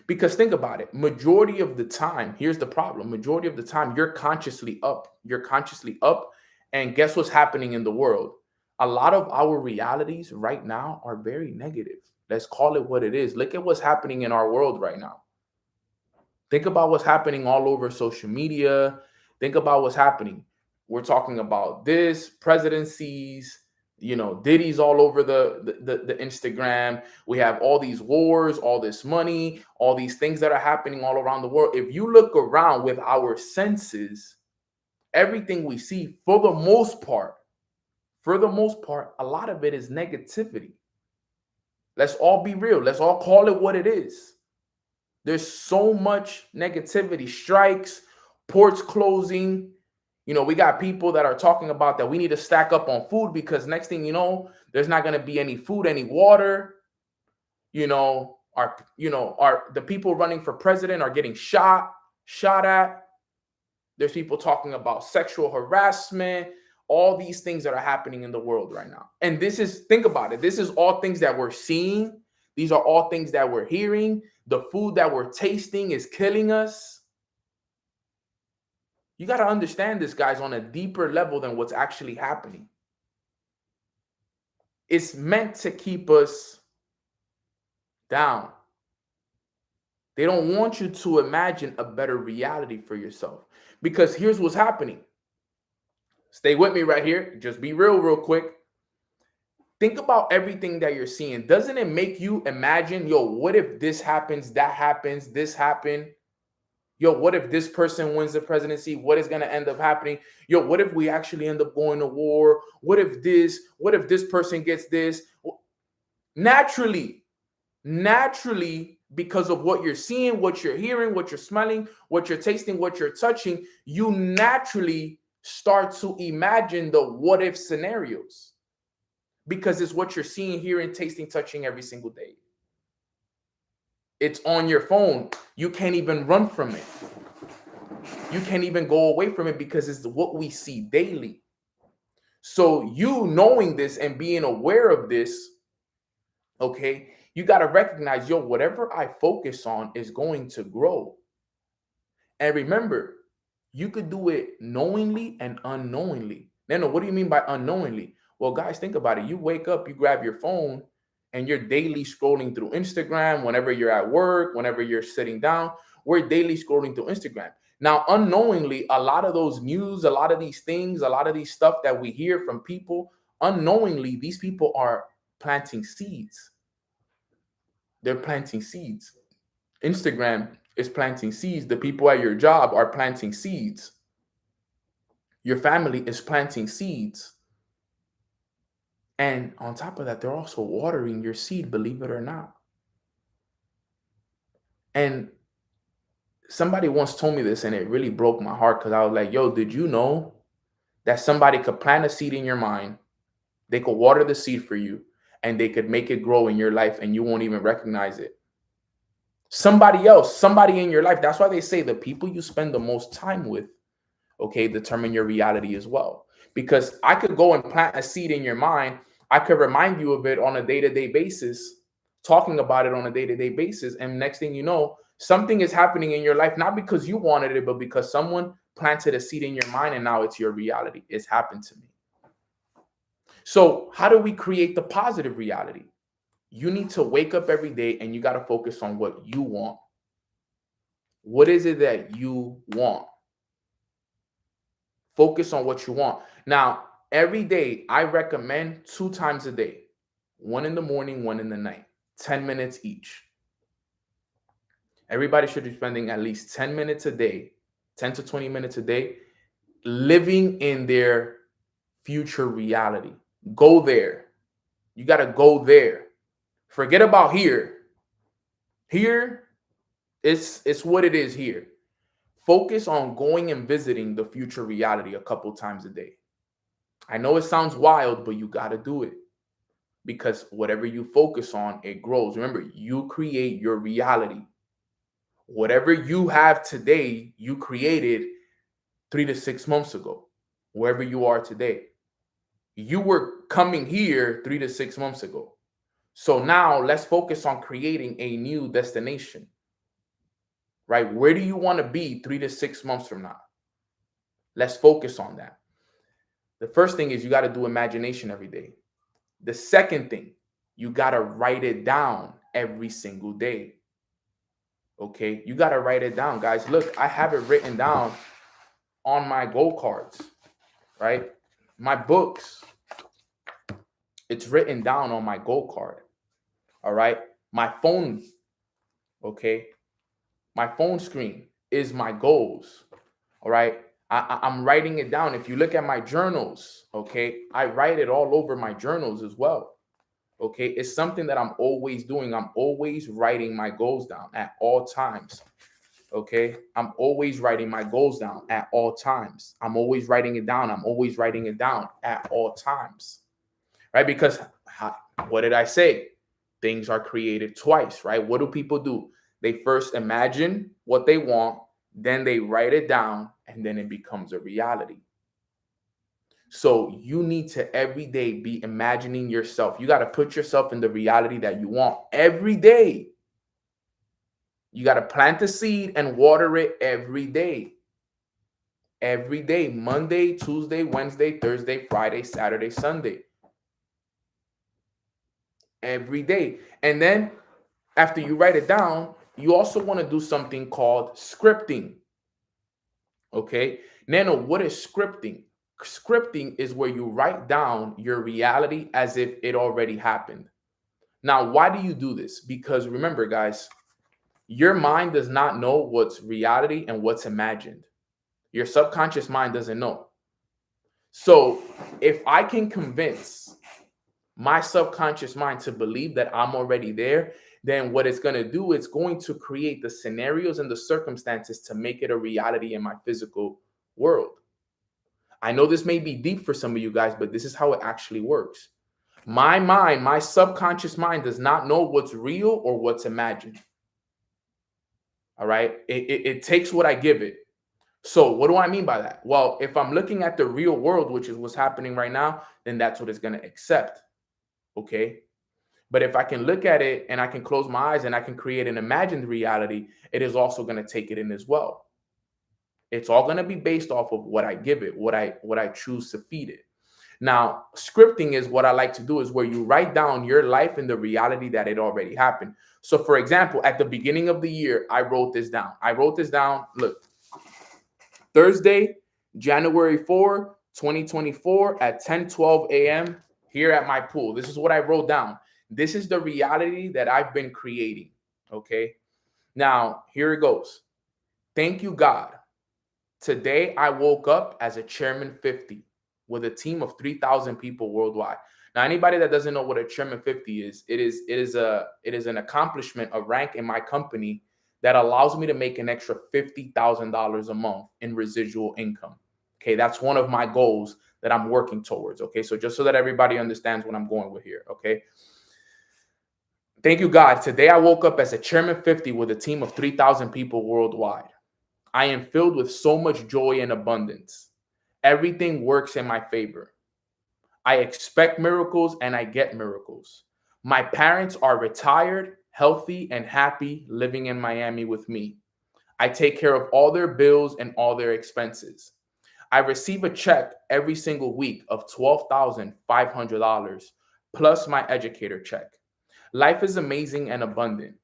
Because think about it, majority of the time, here's the problem. Majority of the time, you're consciously up. You're consciously up. And guess what's happening in the world? A lot of our realities right now are very negative. Let's call it what it is. Look at what's happening in our world right now. Think about what's happening all over social media. Think about what's happening. We're talking about this, presidencies, Diddy's all over the Instagram. We have all these wars, all this money, all these things that are happening all around the world. If you look around with our senses, everything we see, for the most part, a lot of it is negativity. Let's all be real. Let's all call it what it is. There's so much negativity, strikes, ports closing. We got people that are talking about that we need to stack up on food because next thing you know, there's not going to be any food, any water. The people running for president are getting shot at. There's people talking about sexual harassment, all these things that are happening in the world right now. And this is, think about it, this is all things that we're seeing. These are all things that we're hearing. The food that we're tasting is killing us. You got to understand this, guys, on a deeper level than what's actually happening. It's meant to keep us down. They don't want you to imagine a better reality for yourself. Because here's what's happening. Stay with me right here. Just be real quick. Think about everything that you're seeing. Doesn't it make you imagine, yo, what if this happens, that happens, this happened? Yo, what if this person wins the presidency? What is going to end up happening? Yo, what if we actually end up going to war? What if this person gets this? Naturally, because of what you're seeing, what you're hearing, what you're smelling, what you're tasting, what you're touching, you naturally start to imagine the what if scenarios, because it's what you're seeing, hearing, tasting, touching every single day. It's on your phone. You can't even run from it. You can't even go away from it because it's what we see daily. So you knowing this and being aware of this, okay, you got to recognize, yo, whatever I focus on is going to grow. And remember, you could do it knowingly and unknowingly. Nano, what do you mean by unknowingly? Well, guys, think about it. You wake up, you grab your phone, and you're daily scrolling through Instagram whenever you're at work, whenever you're sitting down. We're daily scrolling through Instagram. Now, unknowingly, a lot of those news, a lot of these things, a lot of these stuff that we hear from people, unknowingly, these people are planting seeds. They're planting seeds. Instagram is planting seeds. The people at your job are planting seeds. Your family is planting seeds. And on top of that, they're also watering your seed, believe it or not. And somebody once told me this, and it really broke my heart, because I was like, yo, did you know that somebody could plant a seed in your mind? They could water the seed for you, and they could make it grow in your life, and you won't even recognize it. Somebody else, somebody in your life. That's why they say the people you spend the most time with, okay, determine your reality as well. Because I could go and plant a seed in your mind. I could remind you of it on a day-to-day basis, talking about it on a day-to-day basis. And next thing you know, something is happening in your life, not because you wanted it, but because someone planted a seed in your mind and now it's your reality. It's happened to me. So how do we create the positive reality? You need to wake up every day and you got to focus on what you want. What is it that you want? Focus on what you want. Now, every day, I recommend 2 times a day. 1 in the morning, 1 in the night. 10 minutes each. Everybody should be spending at least 10 minutes a day, 10 to 20 minutes a day, living in their future reality. Go there. You got to go there. Forget about here. Here, it's what it is here. Focus on going and visiting the future reality a couple times a day. I know it sounds wild, but you got to do it, because whatever you focus on, it grows. Remember, you create your reality. Whatever you have today, you created 3 to 6 months ago, wherever you are today. You were coming here 3 to 6 months ago. So now let's focus on creating a new destination. Right? Where do you want to be 3 to 6 months from now? Let's focus on that. The first thing is you got to do imagination every day. The second thing, you got to write it down every single day. Okay? You got to write it down, guys. Look, I have it written down on my goal cards, right? My books, it's written down on my goal card. All right? My phone, okay? My phone screen is my goals. All right. I'm writing it down. If you look at my journals, okay, I write it all over my journals as well. Okay. It's something that I'm always doing. I'm always writing my goals down at all times. Okay. I'm always writing my goals down at all times. I'm always writing it down. I'm always writing it down at all times. Right. Because what did I say? Things are created twice, right? What do people do? They first imagine what they want, then they write it down, and then it becomes a reality. So you need to every day be imagining yourself. You got to put yourself in the reality that you want every day. You got to plant the seed and water it every day. Every day, Monday, Tuesday, Wednesday, Thursday, Friday, Saturday, Sunday. Every day. And then after you write it down, you also want to do something called scripting. Okay. Nano, what is scripting? Scripting is where you write down your reality as if it already happened. Now, why do you do this? Because remember, guys, your mind does not know what's reality and what's imagined. Your subconscious mind doesn't know. So if I can convince my subconscious mind to believe that I'm already there, then what it's going to do, it's going to create the scenarios and the circumstances to make it a reality in my physical world. I know this may be deep for some of you guys, but this is how it actually works. My mind, my subconscious mind does not know what's real or what's imagined. All right. It takes what I give it. So what do I mean by that? Well, if I'm looking at the real world, which is what's happening right now, then that's what it's going to accept. Okay. But if I can look at it and I can close my eyes and I can create an imagined reality, it is also going to take it in as well. It's all going to be based off of what I give it, what I choose to feed it. Now, scripting is what I like to do, is where you write down your life and the reality that it already happened. So for example, at the beginning of the year, I wrote this down. Look, Thursday, January 4, 2024 at 10:12 a.m. here at my pool. This is what I wrote down. This is the reality that I've been creating. Okay. Now, here it goes. Thank you, God. Today, I woke up as a Chairman 50 with a team of 3,000 people worldwide. Now, anybody that doesn't know what a Chairman 50 is, it is an accomplishment, a rank in my company that allows me to make an extra $50,000 a month in residual income. Okay, that's one of my goals that I'm working towards. Okay, so just so that everybody understands what I'm going with here. Okay. Thank you, God. Today, I woke up as a Chairman 50 with a team of 3,000 people worldwide. I am filled with so much joy and abundance. Everything works in my favor. I expect miracles and I get miracles. My parents are retired, healthy, and happy living in Miami with me. I take care of all their bills and all their expenses. I receive a check every single week of $12,500 plus my educator check. Life is amazing and abundant.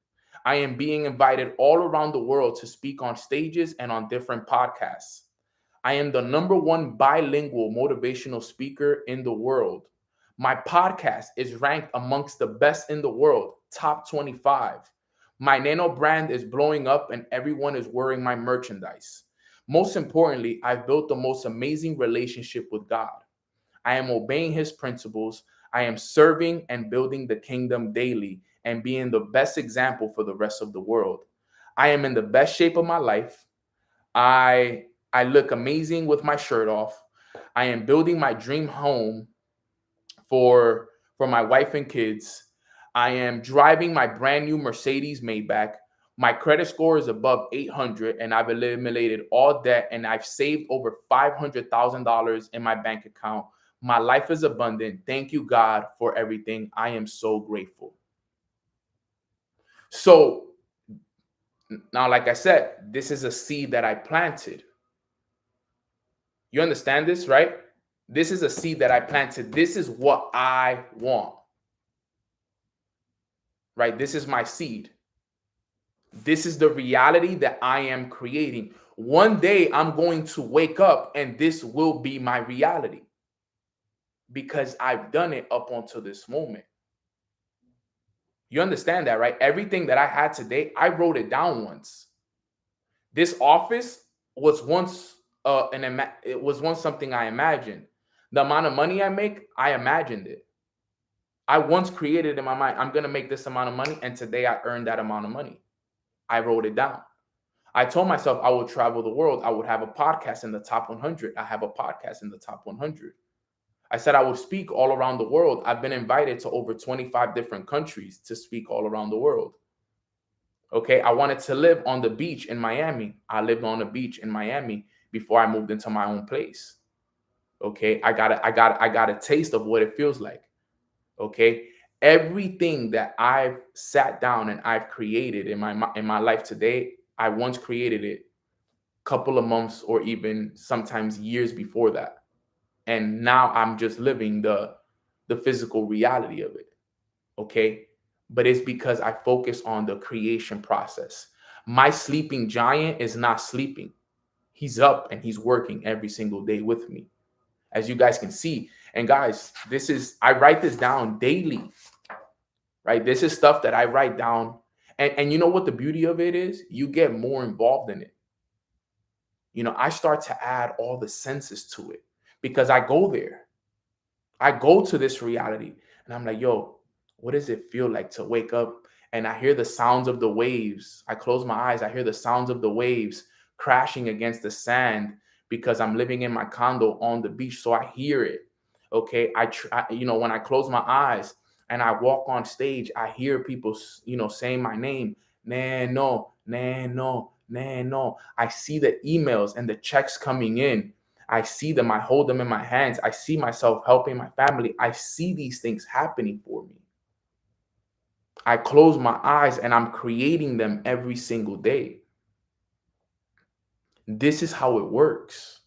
I am being invited all around the world to speak on stages and on different podcasts. I am the #1 bilingual motivational speaker in the world. My podcast is ranked amongst the best in the world, top 25. My Nano brand is blowing up and everyone is wearing my merchandise. Most importantly, I've built the most amazing relationship with God. I am obeying his principles. I am serving and building the kingdom daily and being the best example for the rest of the world. I am in the best shape of my life. I look amazing with my shirt off. I am building my dream home for my wife and kids. I am driving my brand new Mercedes Maybach. My credit score is above 800 and I've eliminated all debt and I've saved over $500,000 in my bank account. My life is abundant. Thank you, God, for everything. I am so grateful. So now, like I said, this is a seed that I planted. You understand this, right? This is a seed that I planted. This is what I want, right? This is my seed. This is the reality that I am creating. One day I'm going to wake up and this will be my reality because I've done it up until this moment. You understand that, right? Everything that I had today, I wrote it down once. This office was once it was once something I imagined. The amount of money I make, I imagined it. I once created in my mind, I'm going to make this amount of money. And today I earned that amount of money. I wrote it down. I told myself I would travel the world. I would have a podcast in the top 100. I have a podcast in the top 100. I said I would speak all around the world. I've been invited to over 25 different countries to speak all around the world. Okay. I wanted to live on the beach in Miami. I lived on the beach in Miami before I moved into my own place. Okay. I got a taste of what it feels like. Okay. Everything that I've sat down and I've created in my life today, I once created it a couple of months or even sometimes years before that. And now I'm just living the physical reality of it. Okay. But it's because I focus on the creation process. My sleeping giant is not sleeping. He's up and he's working every single day with me, as you guys can see. And guys, I write this down daily, right? This is stuff that I write down. And you know what the beauty of it is? You get more involved in it. I start to add all the senses to it because I go there. I go to this reality and I'm like, yo, what does it feel like to wake up and I hear the sounds of the waves? I close my eyes, I hear the sounds of the waves crashing against the sand because I'm living in my condo on the beach. So I hear it. Okay. When I close my eyes and I walk on stage, I hear people, saying my name. Nano, Nano, Nano. I see the emails and the checks coming in. I see them. I hold them in my hands. I see myself helping my family. I see these things happening for me. I close my eyes and I'm creating them every single day. This is how it works.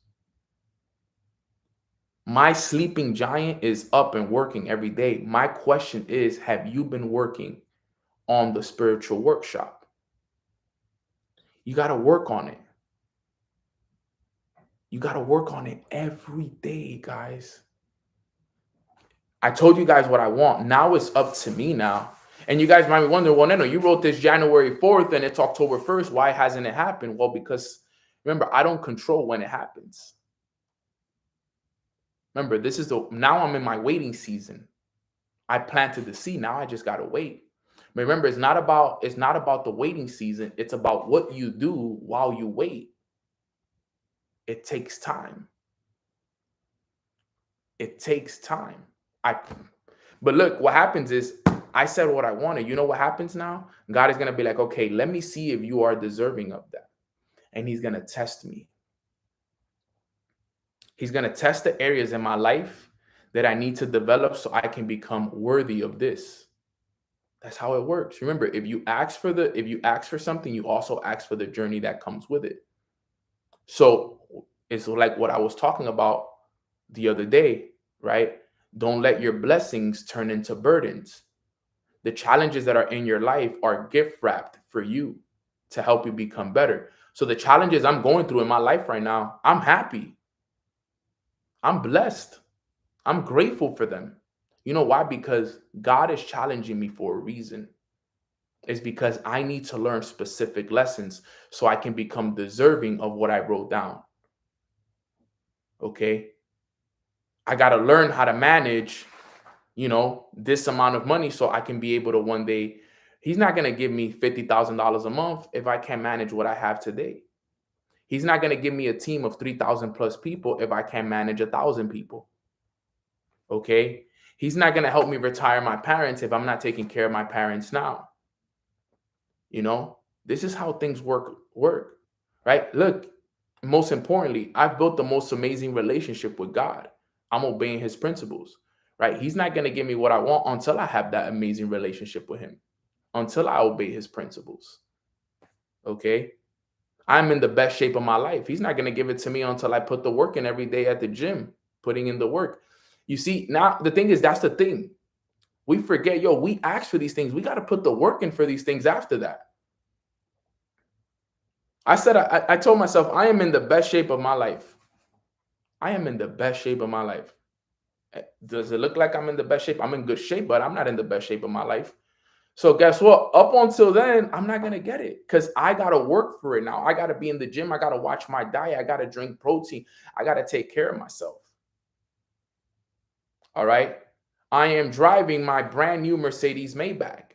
My sleeping giant is up and working every day. My question is, have you been working on the spiritual workshop? You got to work on it. You got to work on it every day, guys. I told you guys what I want. Now it's up to me now. And you guys might be wondering, well, no, you wrote this January 4th and it's October 1st. Why hasn't it happened? Well, because remember, I don't control when it happens. Remember, now I'm in my waiting season. I planted the seed. Now I just got to wait. But remember, it's not about the waiting season. It's about what you do while you wait. It takes time. It takes time. But look, what happens is I said what I wanted. You know what happens now? God is going to be like, okay, let me see if you are deserving of that. And he's going to test me. He's going to test the areas in my life that I need to develop so I can become worthy of this. That's how it works. Remember, if you ask for something, you also ask for the journey that comes with it. So it's like what I was talking about the other day, right? Don't let your blessings turn into burdens. The challenges that are in your life are gift wrapped for you to help you become better. So the challenges I'm going through in my life right now, I'm happy. I'm blessed. I'm grateful for them. You know why? Because God is challenging me for a reason. It's because I need to learn specific lessons so I can become deserving of what I wrote down. Okay? I got to learn how to manage, this amount of money so I can be able to one day. He's not going to give me $50,000 a month if I can't manage what I have today. He's not going to give me a team of 3,000 plus people if I can't manage 1,000 people. Okay. He's not going to help me retire my parents if I'm not taking care of my parents now. This is how things work, right? Look, most importantly, I've built the most amazing relationship with God. I'm obeying his principles, right? He's not going to give me what I want until I have that amazing relationship with him, until I obey his principles. Okay. I'm in the best shape of my life. He's not going to give it to me until I put the work in every day at the gym, putting in the work. You see, now the thing is, that's the thing. We forget, we ask for these things. We got to put the work in for these things after that. I told myself, I am in the best shape of my life. I am in the best shape of my life. Does it look like I'm in the best shape? I'm in good shape, but I'm not in the best shape of my life. So guess what? Up until then, I'm not going to get it because I got to work for it now. I got to be in the gym. I got to watch my diet. I got to drink protein. I got to take care of myself. All right. I am driving my brand new Mercedes Maybach.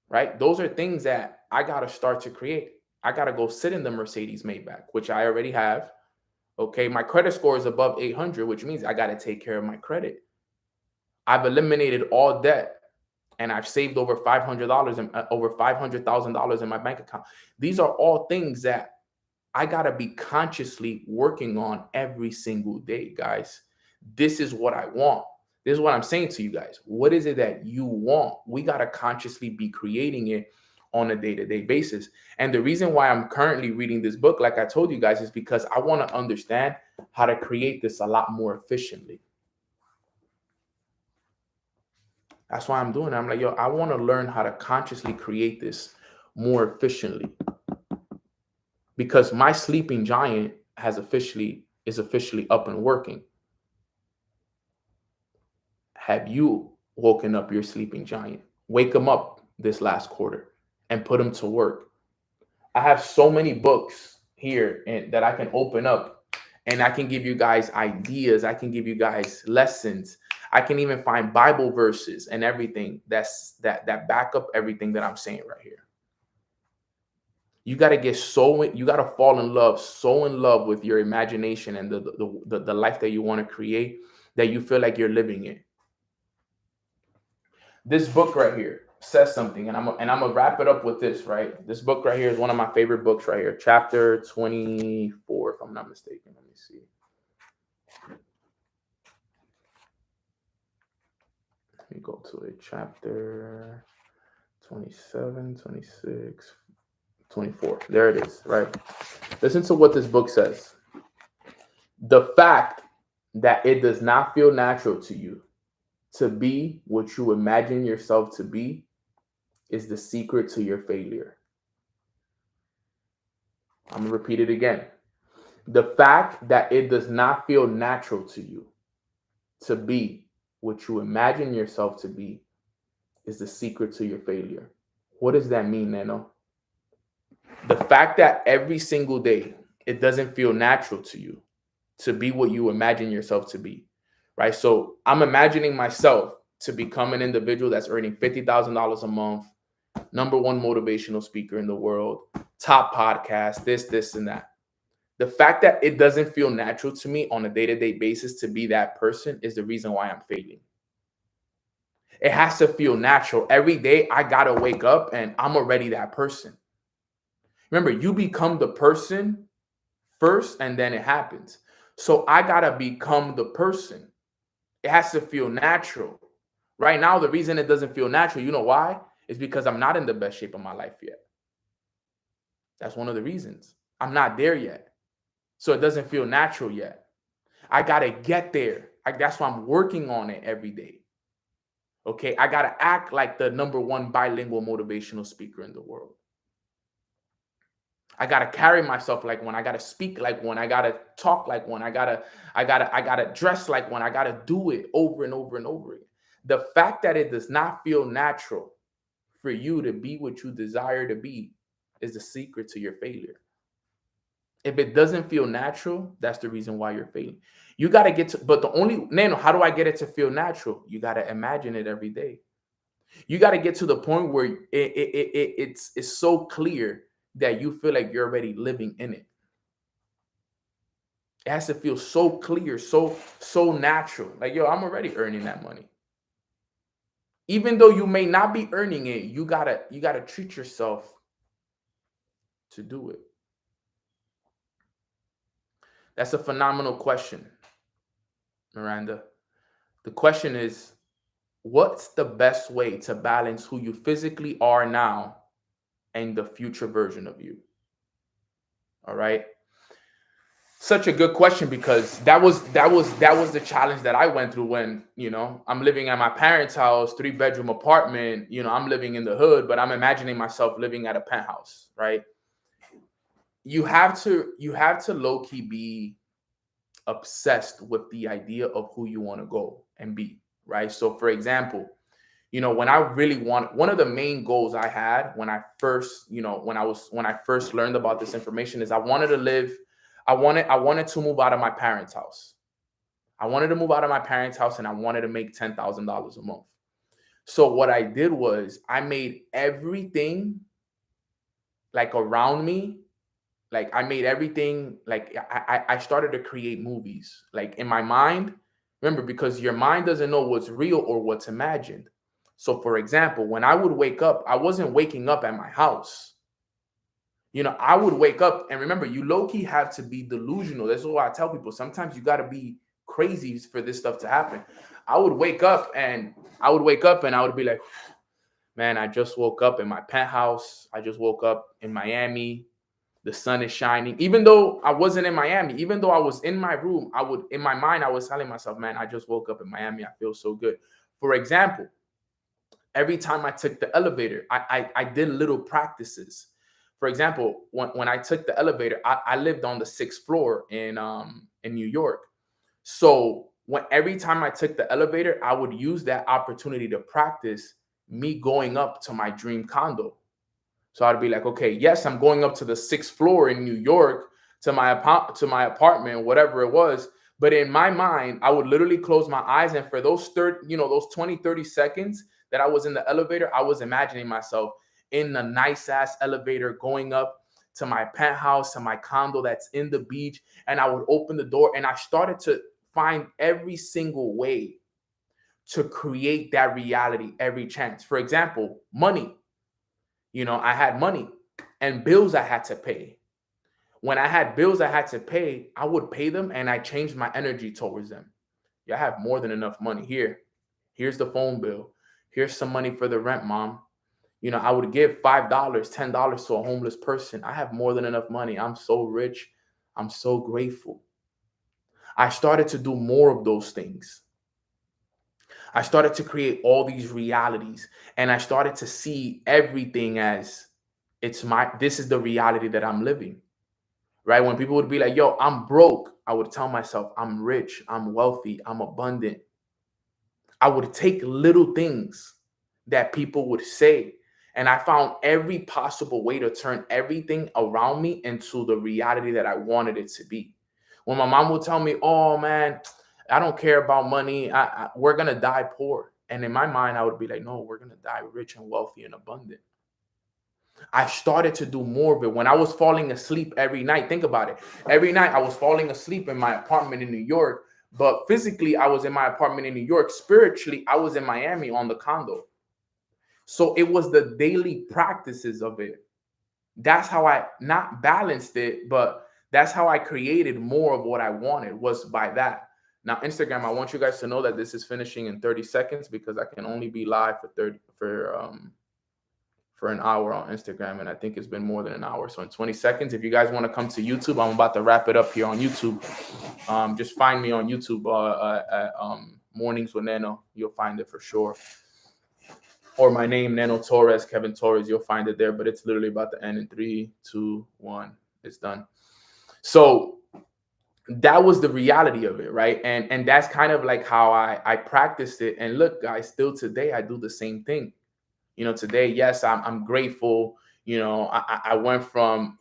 Right. Those are things that I got to start to create. I got to go sit in the Mercedes Maybach, which I already have. Okay. My credit score is above 800, which means I got to take care of my credit. I've eliminated all debt. and I've saved over $500 and over $500,000 in my bank account. These are all things that I gotta be consciously working on every single day, guys. This is what I want. This is what I'm saying to you guys. What is it that you want? We gotta consciously be creating it on a day-to-day basis. And the reason why I'm currently reading this book, like I told you guys, is because I want to understand how to create this a lot more efficiently. That's why I'm doing it. I'm like, yo, I want to learn how to consciously create this more efficiently, because my sleeping giant is officially up and working. Have you woken up your sleeping giant? Wake him up this last quarter and put him to work. I have so many books here that I can open up, and I can give you guys ideas. I can give you guys lessons. I can even find Bible verses and everything that back up everything that I'm saying right here. You got to you got to fall in love, so in love with your imagination and the life that you want to create, that you feel like you're living it. This book right here says something, and I'm gonna wrap it up with this, right? This book right here is one of my favorite books right here, chapter 24, if I'm not mistaken. Let me see. Let me go to it. Chapter 27, 26, 24. There it is, right? Listen to what this book says. The fact that it does not feel natural to you to be what you imagine yourself to be is the secret to your failure. I'm going to repeat it again. The fact that it does not feel natural to you to be what you imagine yourself to be is the secret to your failure. What does that mean, Nano? The fact that every single day it doesn't feel natural to you to be what you imagine yourself to be, right? So I'm imagining myself to become an individual that's earning $50,000 a month, #1 motivational speaker in the world, top podcast, this, and that. The fact that it doesn't feel natural to me on a day-to-day basis to be that person is the reason why I'm failing. It has to feel natural. Every day I got to wake up and I'm already that person. Remember, you become the person first and then it happens. So I got to become the person. It has to feel natural. Right now, the reason it doesn't feel natural, you know why? Is because I'm not in the best shape of my life yet. That's one of the reasons. I'm not there yet. So it doesn't feel natural yet. I got to get there. That's why I'm working on it every day. Okay, I got to act like the #1 bilingual motivational speaker in the world. I got to carry myself like one. I got to speak like one. I got to talk like one. I got to dress like one. I got to do it over and over and over again. The fact that it does not feel natural for you to be what you desire to be is the secret to your failure. If it doesn't feel natural, that's the reason why you're failing. You got to get to, but Nano, how do I get it to feel natural? You got to imagine it every day. You got to get to the point where it's so clear that you feel like you're already living in it. It has to feel so clear, so natural. Like, yo, I'm already earning that money. Even though you may not be earning it, you gotta treat yourself to do it. That's a phenomenal question, Miranda. The question is, what's the best way to balance who you physically are now and the future version of you? All right. Such a good question, because that was the challenge that I went through when, I'm living at my parents' house, 3-bedroom apartment, I'm living in the hood, but I'm imagining myself living at a penthouse, right? You have to low-key be obsessed with the idea of who you want to go and be, right? So for example, when I really one of the main goals I had when I first, when I first learned about this information is I wanted to move out of my parents' house. I wanted to move out of my parents' house and I wanted to make $10,000 a month. So what I did was I made everything like around me. Like I made everything like I started to create movies like in my mind. Remember, because your mind doesn't know what's real or what's imagined. So for example, when I would wake up, I wasn't waking up at my house. I would wake up, and remember, you low-key have to be delusional. That's why I tell people sometimes you got to be crazy for this stuff to happen. I would wake up and I would be like, man, I just woke up in my penthouse. I just woke up in Miami. The sun is shining. Even though I wasn't in Miami, even though I was in my room, in my mind, I was telling myself, man, I just woke up in Miami. I feel so good. For example, every time I took the elevator, I did little practices. For example, when I took the elevator, I lived on the 6th floor in New York. So every time I took the elevator, I would use that opportunity to practice me going up to my dream condo. So I'd be like, okay, yes, I'm going up to the 6th floor in New York to my apartment, whatever it was. But in my mind, I would literally close my eyes, and for those 20, 30 seconds that I was in the elevator, I was imagining myself in a nice ass elevator going up to my penthouse, to my condo that's in the beach. And I would open the door, and I started to find every single way to create that reality every chance. For example, money. I had money and bills I had to pay. When I had bills I had to pay, I would pay them, and I changed my energy towards them. Yeah, I have more than enough money here. Here's the phone bill. Here's some money for the rent, mom. I would give $5, $10 to a homeless person. I have more than enough money. I'm so rich. I'm so grateful. I started to do more of those things. I started to create all these realities, and I started to see everything as this is the reality that I'm living, right? When people would be like, yo, I'm broke, I would tell myself, I'm rich, I'm wealthy, I'm abundant. I would take little things that people would say, and I found every possible way to turn everything around me into the reality that I wanted it to be. When my mom would tell me, oh man, I don't care about money. We're going to die poor. And in my mind, I would be like, no, we're going to die rich and wealthy and abundant. I started to do more of it. When I was falling asleep every night, think about it. Every night I was falling asleep in my apartment in New York, but physically I was in my apartment in New York. Spiritually, I was in Miami on the condo. So it was the daily practices of it. That's how I not balanced it, but that's how I created more of what I wanted, was by that. Now, Instagram, I want you guys to know that this is finishing in 30 seconds because I can only be live for an hour on Instagram, and I think it's been more than an hour. So in 20 seconds, if you guys want to come to YouTube, I'm about to wrap it up here on YouTube. Just find me on YouTube at Mornings with Nano. You'll find it for sure. Or my name, Nano Torres, Kevin Torres. You'll find it there, but it's literally about to end in 3, 2, 1. It's done. So that was the reality of it, right? And that's kind of like how I practiced it. And look, guys, still today I do the same thing. Today, yes, I'm grateful. I went from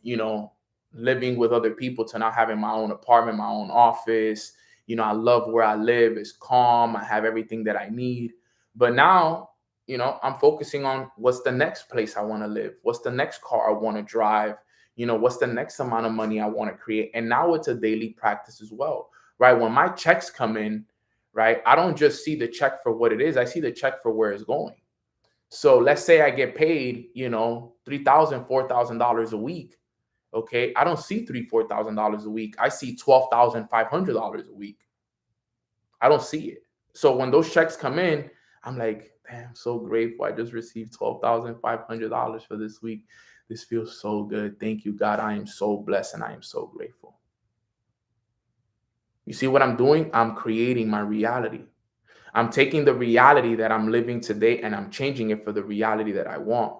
living with other people to now having my own apartment, my own office. I love where I live. It's calm. I have everything that I need. But now, I'm focusing on what's the next place I want to live. What's the next car I want to drive? What's the next amount of money I want to create? And now it's a daily practice as well, right? When my checks come in, right, I don't just see the check for what it is. I see the check for where it's going. So let's say I get paid, $3,000, $4,000 a week. Okay. I don't see $3,000, $4,000 a week. I see $12,500 a week. I don't see it. So when those checks come in, I'm like, damn, I'm so grateful. I just received $12,500 for this week. This feels so good. Thank you, God. I am so blessed and I am so grateful. You see what I'm doing? I'm creating my reality. I'm taking the reality that I'm living today and I'm changing it for the reality that I want.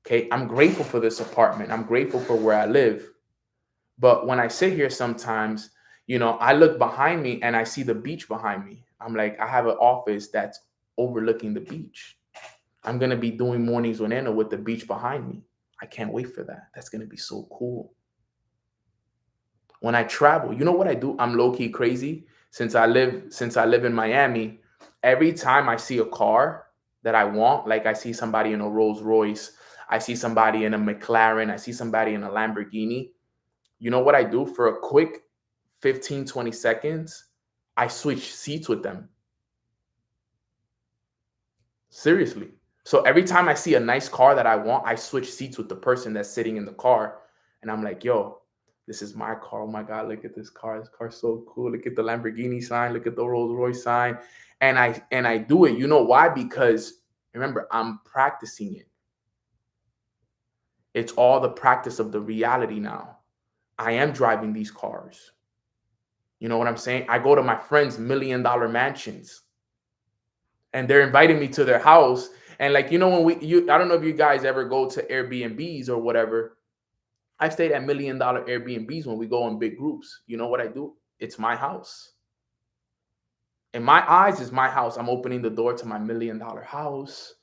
Okay. I'm grateful for this apartment. I'm grateful for where I live. But when I sit here sometimes, I look behind me and I see the beach behind me. I'm like, I have an office that's overlooking the beach. I'm going to be doing Mornings with Nano with the beach behind me. I can't wait for that. That's going to be so cool. When I travel, you know what I do? I'm low-key crazy. Since I live in Miami, every time I see a car that I want, like I see somebody in a Rolls Royce, I see somebody in a McLaren, I see somebody in a Lamborghini, you know what I do? For a quick 15, 20 seconds, I switch seats with them. Seriously. So every time I see a nice car that I want, I switch seats with the person that's sitting in the car. And I'm like, yo, this is my car. Oh my God, look at this car. This car's so cool. Look at the Lamborghini sign. Look at the Rolls Royce sign. And I do it. You know why? Because remember, I'm practicing it. It's all the practice of the reality now. I am driving these cars. You know what I'm saying? I go to my friends' $1 million mansions and they're inviting me to their house. And like, you know, I don't know if you guys ever go to Airbnbs or whatever. I stayed at $1 million Airbnbs when we go in big groups. You know what I do? It's my house. In my eyes, it's my house. I'm opening the door to my $1 million house.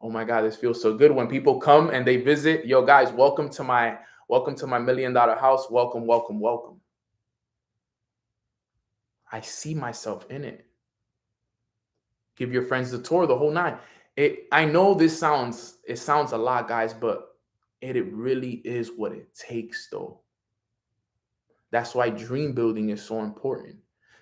Oh my God, this feels so good. When people come and they visit, yo guys, welcome to my $1 million house. Welcome, welcome, welcome. I see myself in it. Give your friends the tour, the whole nine. I know it sounds a lot, guys, but it really is what it takes, though. That's why dream building is so important.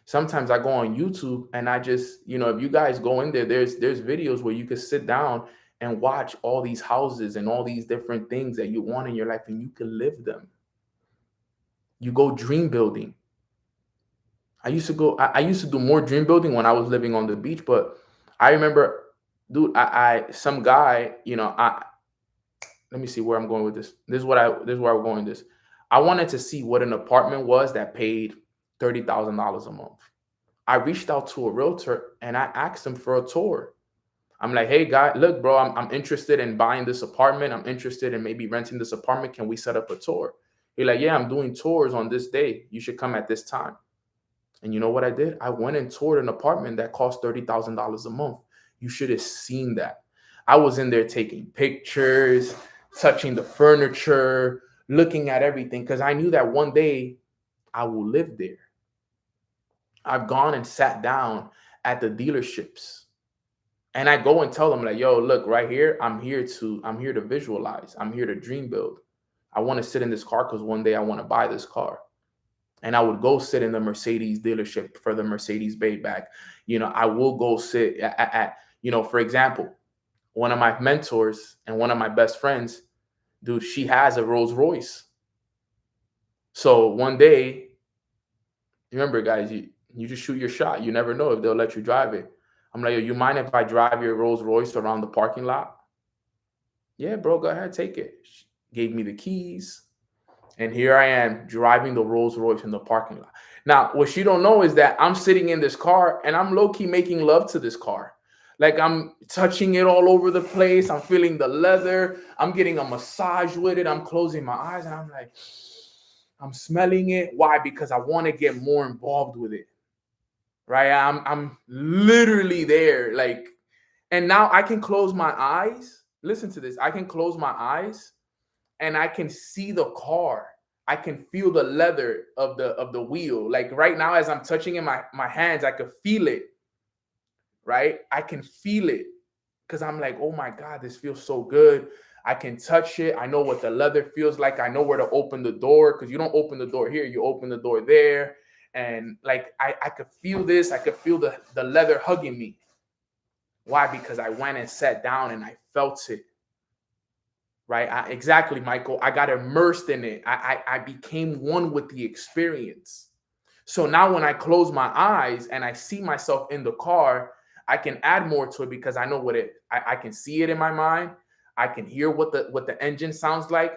Sometimes I go on YouTube and I just, if you guys go in there, there's videos where you could sit down and watch all these houses and all these different things that you want in your life, and you can live them. You go dream building. I used to do more dream building when I was living on the beach, but I remember, dude, some guy, let me see where I'm going with this. This is where I'm going with this. I wanted to see what an apartment was that paid $30,000 a month. I reached out to a realtor and I asked him for a tour. I'm like, hey guy, look, bro, I'm interested in buying this apartment. I'm interested in maybe renting this apartment. Can we set up a tour? He's like, yeah, I'm doing tours on this day. You should come at this time. And you know what I did? I went and toured an apartment that cost $30,000 a month. You should have seen that. I was in there taking pictures, touching the furniture, looking at everything, because I knew that one day I will live there. I've gone and sat down at the dealerships and I go and tell them like, yo, look right here. I'm here to visualize. I'm here to dream build. I want to sit in this car because one day I want to buy this car. And I would go sit in the Mercedes dealership for the Mercedes Maybach. I will go sit at for example, one of my mentors and one of my best friends, dude, she has a Rolls Royce. So one day, remember guys, you just shoot your shot. You never know if they'll let you drive it. I'm like, yo, you mind if I drive your Rolls Royce around the parking lot? Yeah, bro, go ahead, take it. She gave me the keys. And here I am driving the Rolls Royce in the parking lot. Now, what she don't know is that I'm sitting in this car and I'm low-key making love to this car. Like I'm touching it all over the place. I'm feeling the leather. I'm getting a massage with it. I'm closing my eyes and I'm like, I'm smelling it. Why? Because I want to get more involved with it. Right? I'm literally there. Like, and now I can close my eyes. Listen to this. I can close my eyes and I can see the car. I can feel the leather of the wheel. Like right now, as I'm touching in my hands, I could feel it. Right? I can feel it because I'm like, oh my God, this feels so good. I can touch it. I know what the leather feels like. I know where to open the door because you don't open the door here. You open the door there. And like, I could feel this. I could feel the leather hugging me. Why? Because I went and sat down and I felt it. Right? Exactly, Michael. I got immersed in it. I became one with the experience. So now when I close my eyes and I see myself in the car, I can add more to it because I know what I can see it in my mind. I can hear what the engine sounds like.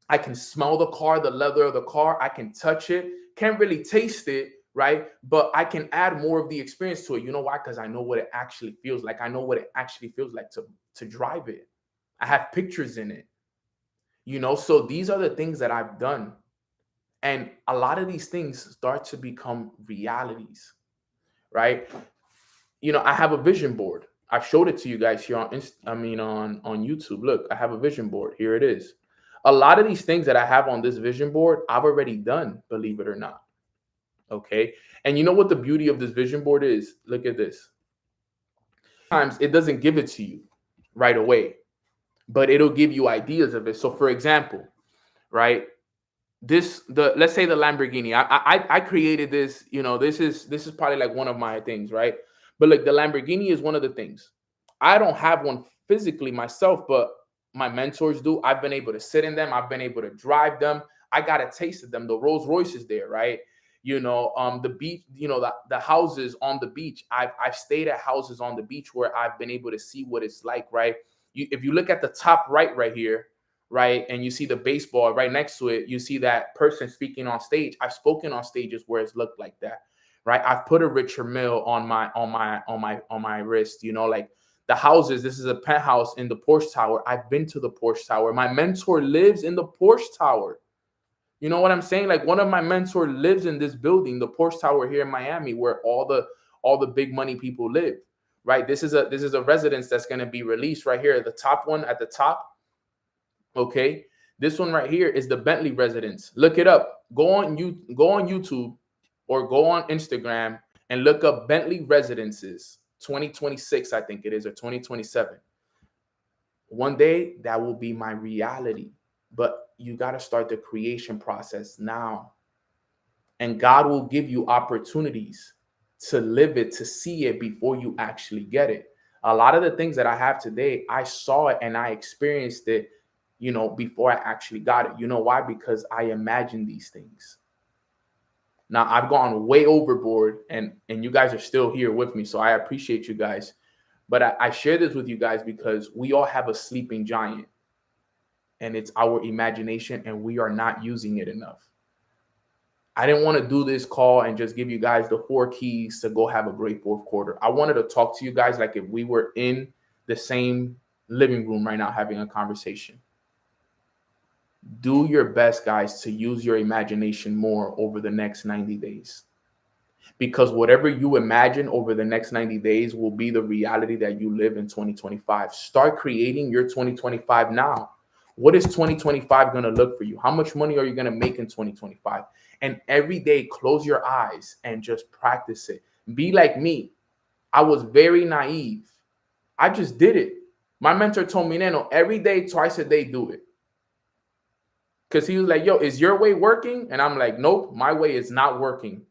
I can smell the car, the leather of the car. I can touch it. Can't really taste it, right? But I can add more of the experience to it. You know why? Because I know what it actually feels like. I know what it actually feels like to drive it. I have pictures in it. So these are the things that I've done. And a lot of these things start to become realities, right? I have a vision board. I've showed it to you guys here on YouTube. Look, I have a vision board. Here it is. A lot of these things that I have on this vision board, I've already done, believe it or not. Okay. And you know what the beauty of this vision board is? Look at this. Sometimes it doesn't give it to you right away, but it'll give you ideas of it. So for example, right? Let's say the Lamborghini. I created this, this is probably like one of my things, right? But like the Lamborghini is one of the things. I don't have one physically myself, but my mentors do. I've been able to sit in them. I've been able to drive them. I got a taste of them. The Rolls Royces there, right? The beach, the houses on the beach. I've stayed at houses on the beach where I've been able to see what it's like, right? If you look at the top right here, right, and you see the baseball right next to it, you see that person speaking on stage. I've spoken on stages where it's looked like that, right? I've put a Richard Mille on my wrist, like the houses. This is a penthouse in the Porsche Tower. I've been to the Porsche Tower. My mentor lives in the Porsche Tower. You know what I'm saying? Like, one of my mentors lives in this building, the Porsche Tower here in Miami, where all the big money people live, right? This is a residence that's going to be released right here. The top one at the top. Okay. This one right here is the Bentley residence. Look it up. Go on YouTube or go on Instagram and look up Bentley Residences 2026, I think it is, or 2027. One day that will be my reality, but you got to start the creation process now. And God will give you opportunities to live it, to see it before you actually get it. A lot of the things that I have today, I saw it and I experienced it, before I actually got it. You know why? Because I imagined these things. Now, I've gone way overboard, and you guys are still here with me, so I appreciate you guys. But I share this with you guys because we all have a sleeping giant, and it's our imagination, and we are not using it enough. I didn't want to do this call and just give you guys the 4 keys to go have a great fourth quarter. I wanted to talk to you guys like if we were in the same living room right now having a conversation. Do your best, guys, to use your imagination more over the next 90 days. Because whatever you imagine over the next 90 days will be the reality that you live in 2025. Start creating your 2025 now. What is 2025 going to look for you? How much money are you going to make in 2025? And every day, close your eyes and just practice it. Be like me. I was very naive. I just did it. My mentor told me, Neno, every day, twice a day, do it. Because he was like, yo, is your way working? And I'm like, nope, my way is not working.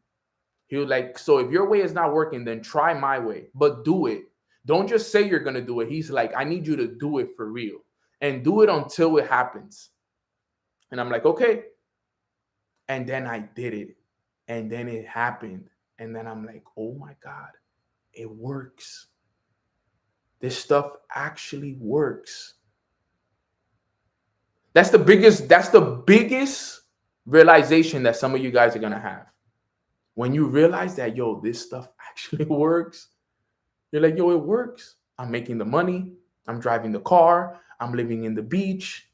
He was like, so if your way is not working, then try my way, but do it. Don't just say you're going to do it. He's like, I need you to do it for real and do it until it happens. And I'm like, okay. And then I did it. And then it happened. And then I'm like, oh my God, it works. This stuff actually works. That's the biggest realization that some of you guys are going to have. When you realize that, yo, this stuff actually works, you're like, yo, it works. I'm making the money. I'm driving the car. I'm living in the beach.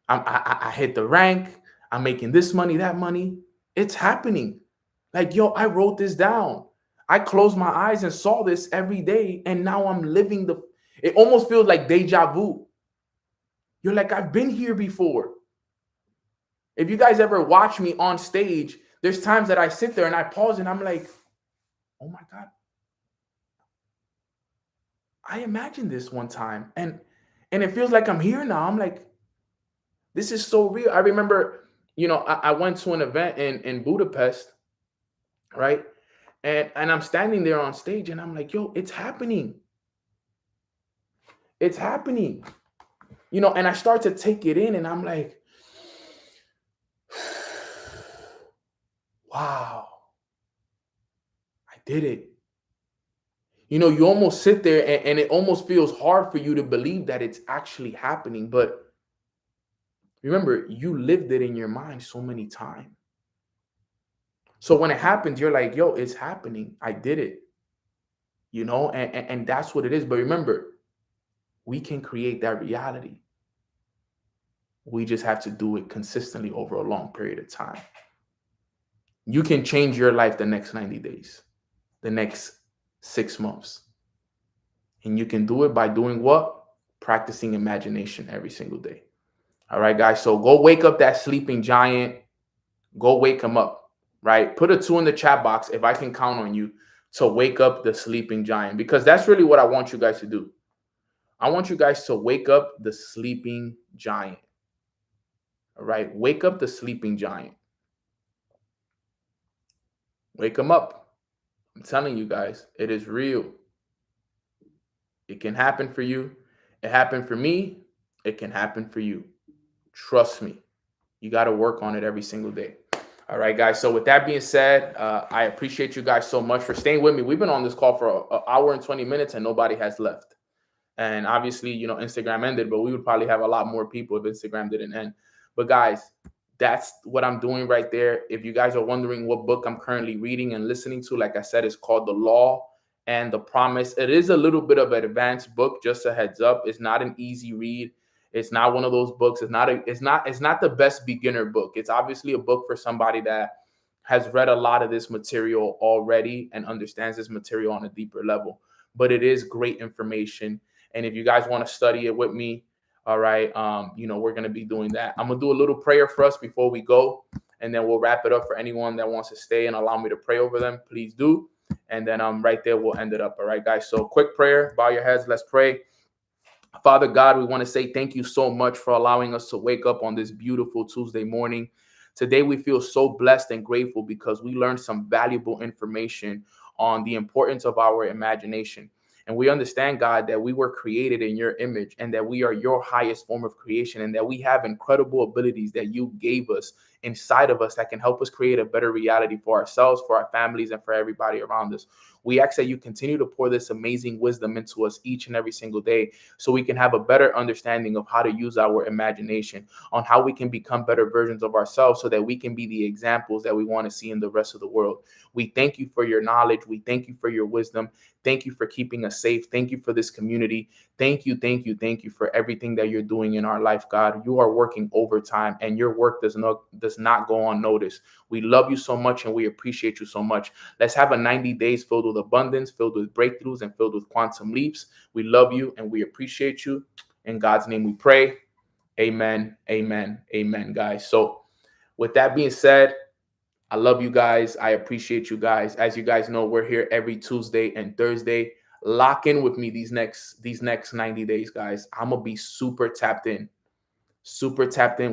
I hit the rank. I'm making this money, that money. It's happening. Like, yo, I wrote this down. I closed my eyes and saw this every day. And now I'm living it almost feels like deja vu. You're like, I've been here before. If you guys ever watch me on stage, there's times that I sit there and I pause and I'm like, oh my God. I imagined this one time and it feels like I'm here now. I'm like, this is so real. I remember, I went to an event in Budapest, right? And I'm standing there on stage and I'm like, yo, it's happening. It's happening. And I start to take it in and I'm like, wow, I did it. You almost sit there and it almost feels hard for you to believe that it's actually happening. But remember, you lived it in your mind so many times. So when it happens, you're like, yo, it's happening. I did it. And that's what it is. But remember, we can create that reality. We just have to do it consistently over a long period of time. You can change your life the next 90 days, the next 6 months. And you can do it by doing what? Practicing imagination every single day. All right, guys. So go wake up that sleeping giant. Go wake him up, right? Put a 2 in the chat box if I can count on you to wake up the sleeping giant, because that's really what I want you guys to do. I want you guys to wake up the sleeping giant. All right. Wake up the sleeping giant. Wake him up. I'm telling you guys, it is real. It can happen for you. It happened for me. It can happen for you. Trust me. You got to work on it every single day. All right, guys. So with that being said, I appreciate you guys so much for staying with me. We've been on this call for an hour and 20 minutes and nobody has left. And obviously, Instagram ended, but we would probably have a lot more people if Instagram didn't end. But guys, that's what I'm doing right there. If you guys are wondering what book I'm currently reading and listening to, like I said, it's called The Law and the Promise. It is a little bit of an advanced book, just a heads up. It's not an easy read. It's not one of those books. It's not the best beginner book. It's obviously a book for somebody that has read a lot of this material already and understands this material on a deeper level. But it is great information. And if you guys want to study it with me, all right, we're going to be doing that. I'm going to do a little prayer for us before we go, and then we'll wrap it up for anyone that wants to stay and allow me to pray over them. Please do. And then right there, we'll end it up. All right, guys. So quick prayer. Bow your heads. Let's pray. Father God, we want to say thank you so much for allowing us to wake up on this beautiful Tuesday morning. Today, we feel so blessed and grateful because we learned some valuable information on the importance of our imagination. And we understand, God, that we were created in your image and that we are your highest form of creation and that we have incredible abilities that you gave us inside of us that can help us create a better reality for ourselves, for our families, and for everybody around us. We ask that you continue to pour this amazing wisdom into us each and every single day so we can have a better understanding of how to use our imagination, on how we can become better versions of ourselves so that we can be the examples that we want to see in the rest of the world. We thank you for your knowledge. We thank you for your wisdom. Thank you for keeping us safe. Thank you for this community. Thank you for everything that you're doing in our life, God. You are working overtime and your work does not go unnoticed. We love you so much and we appreciate you so much. Let's have a 90 days filled with abundance, filled with breakthroughs, and filled with quantum leaps. We love you and we appreciate you. In God's name we pray. Amen, amen, amen, guys. So with that being said, I love you guys. I appreciate you guys. As you guys know, we're here every Tuesday and Thursday. Lock in with me these next 90 days, guys. I'm going to be super tapped in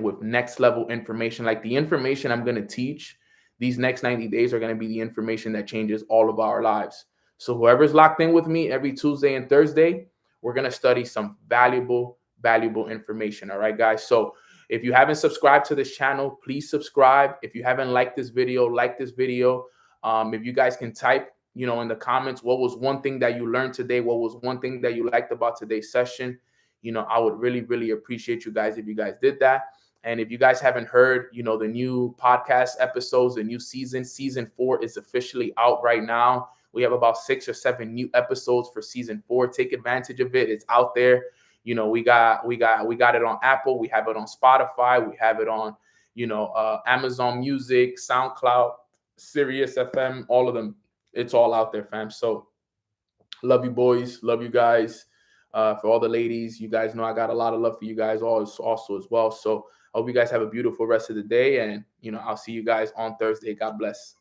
with next level information. Like the information I'm going to teach these next 90 days are going to be the information that changes all of our lives. So whoever's locked in with me every Tuesday and Thursday, we're going to study some valuable information. All right, guys. So if you haven't subscribed to this channel, please subscribe. If you haven't liked this video, like this video. If you guys can type, in the comments, what was one thing that you learned today? What was one thing that you liked about today's session? I would really, really appreciate you guys if you guys did that. And if you guys haven't heard, the new podcast episodes, the new season 4 is officially out right now. We have about 6 or 7 new episodes for season 4. Take advantage of it. It's out there. We got it on Apple. We have it on Spotify. We have it on, Amazon Music, SoundCloud, Sirius FM, all of them. It's all out there, fam. So love you, boys. Love you guys. For all the ladies, you guys know I got a lot of love for you guys also as well. So I hope you guys have a beautiful rest of the day. And, I'll see you guys on Thursday. God bless.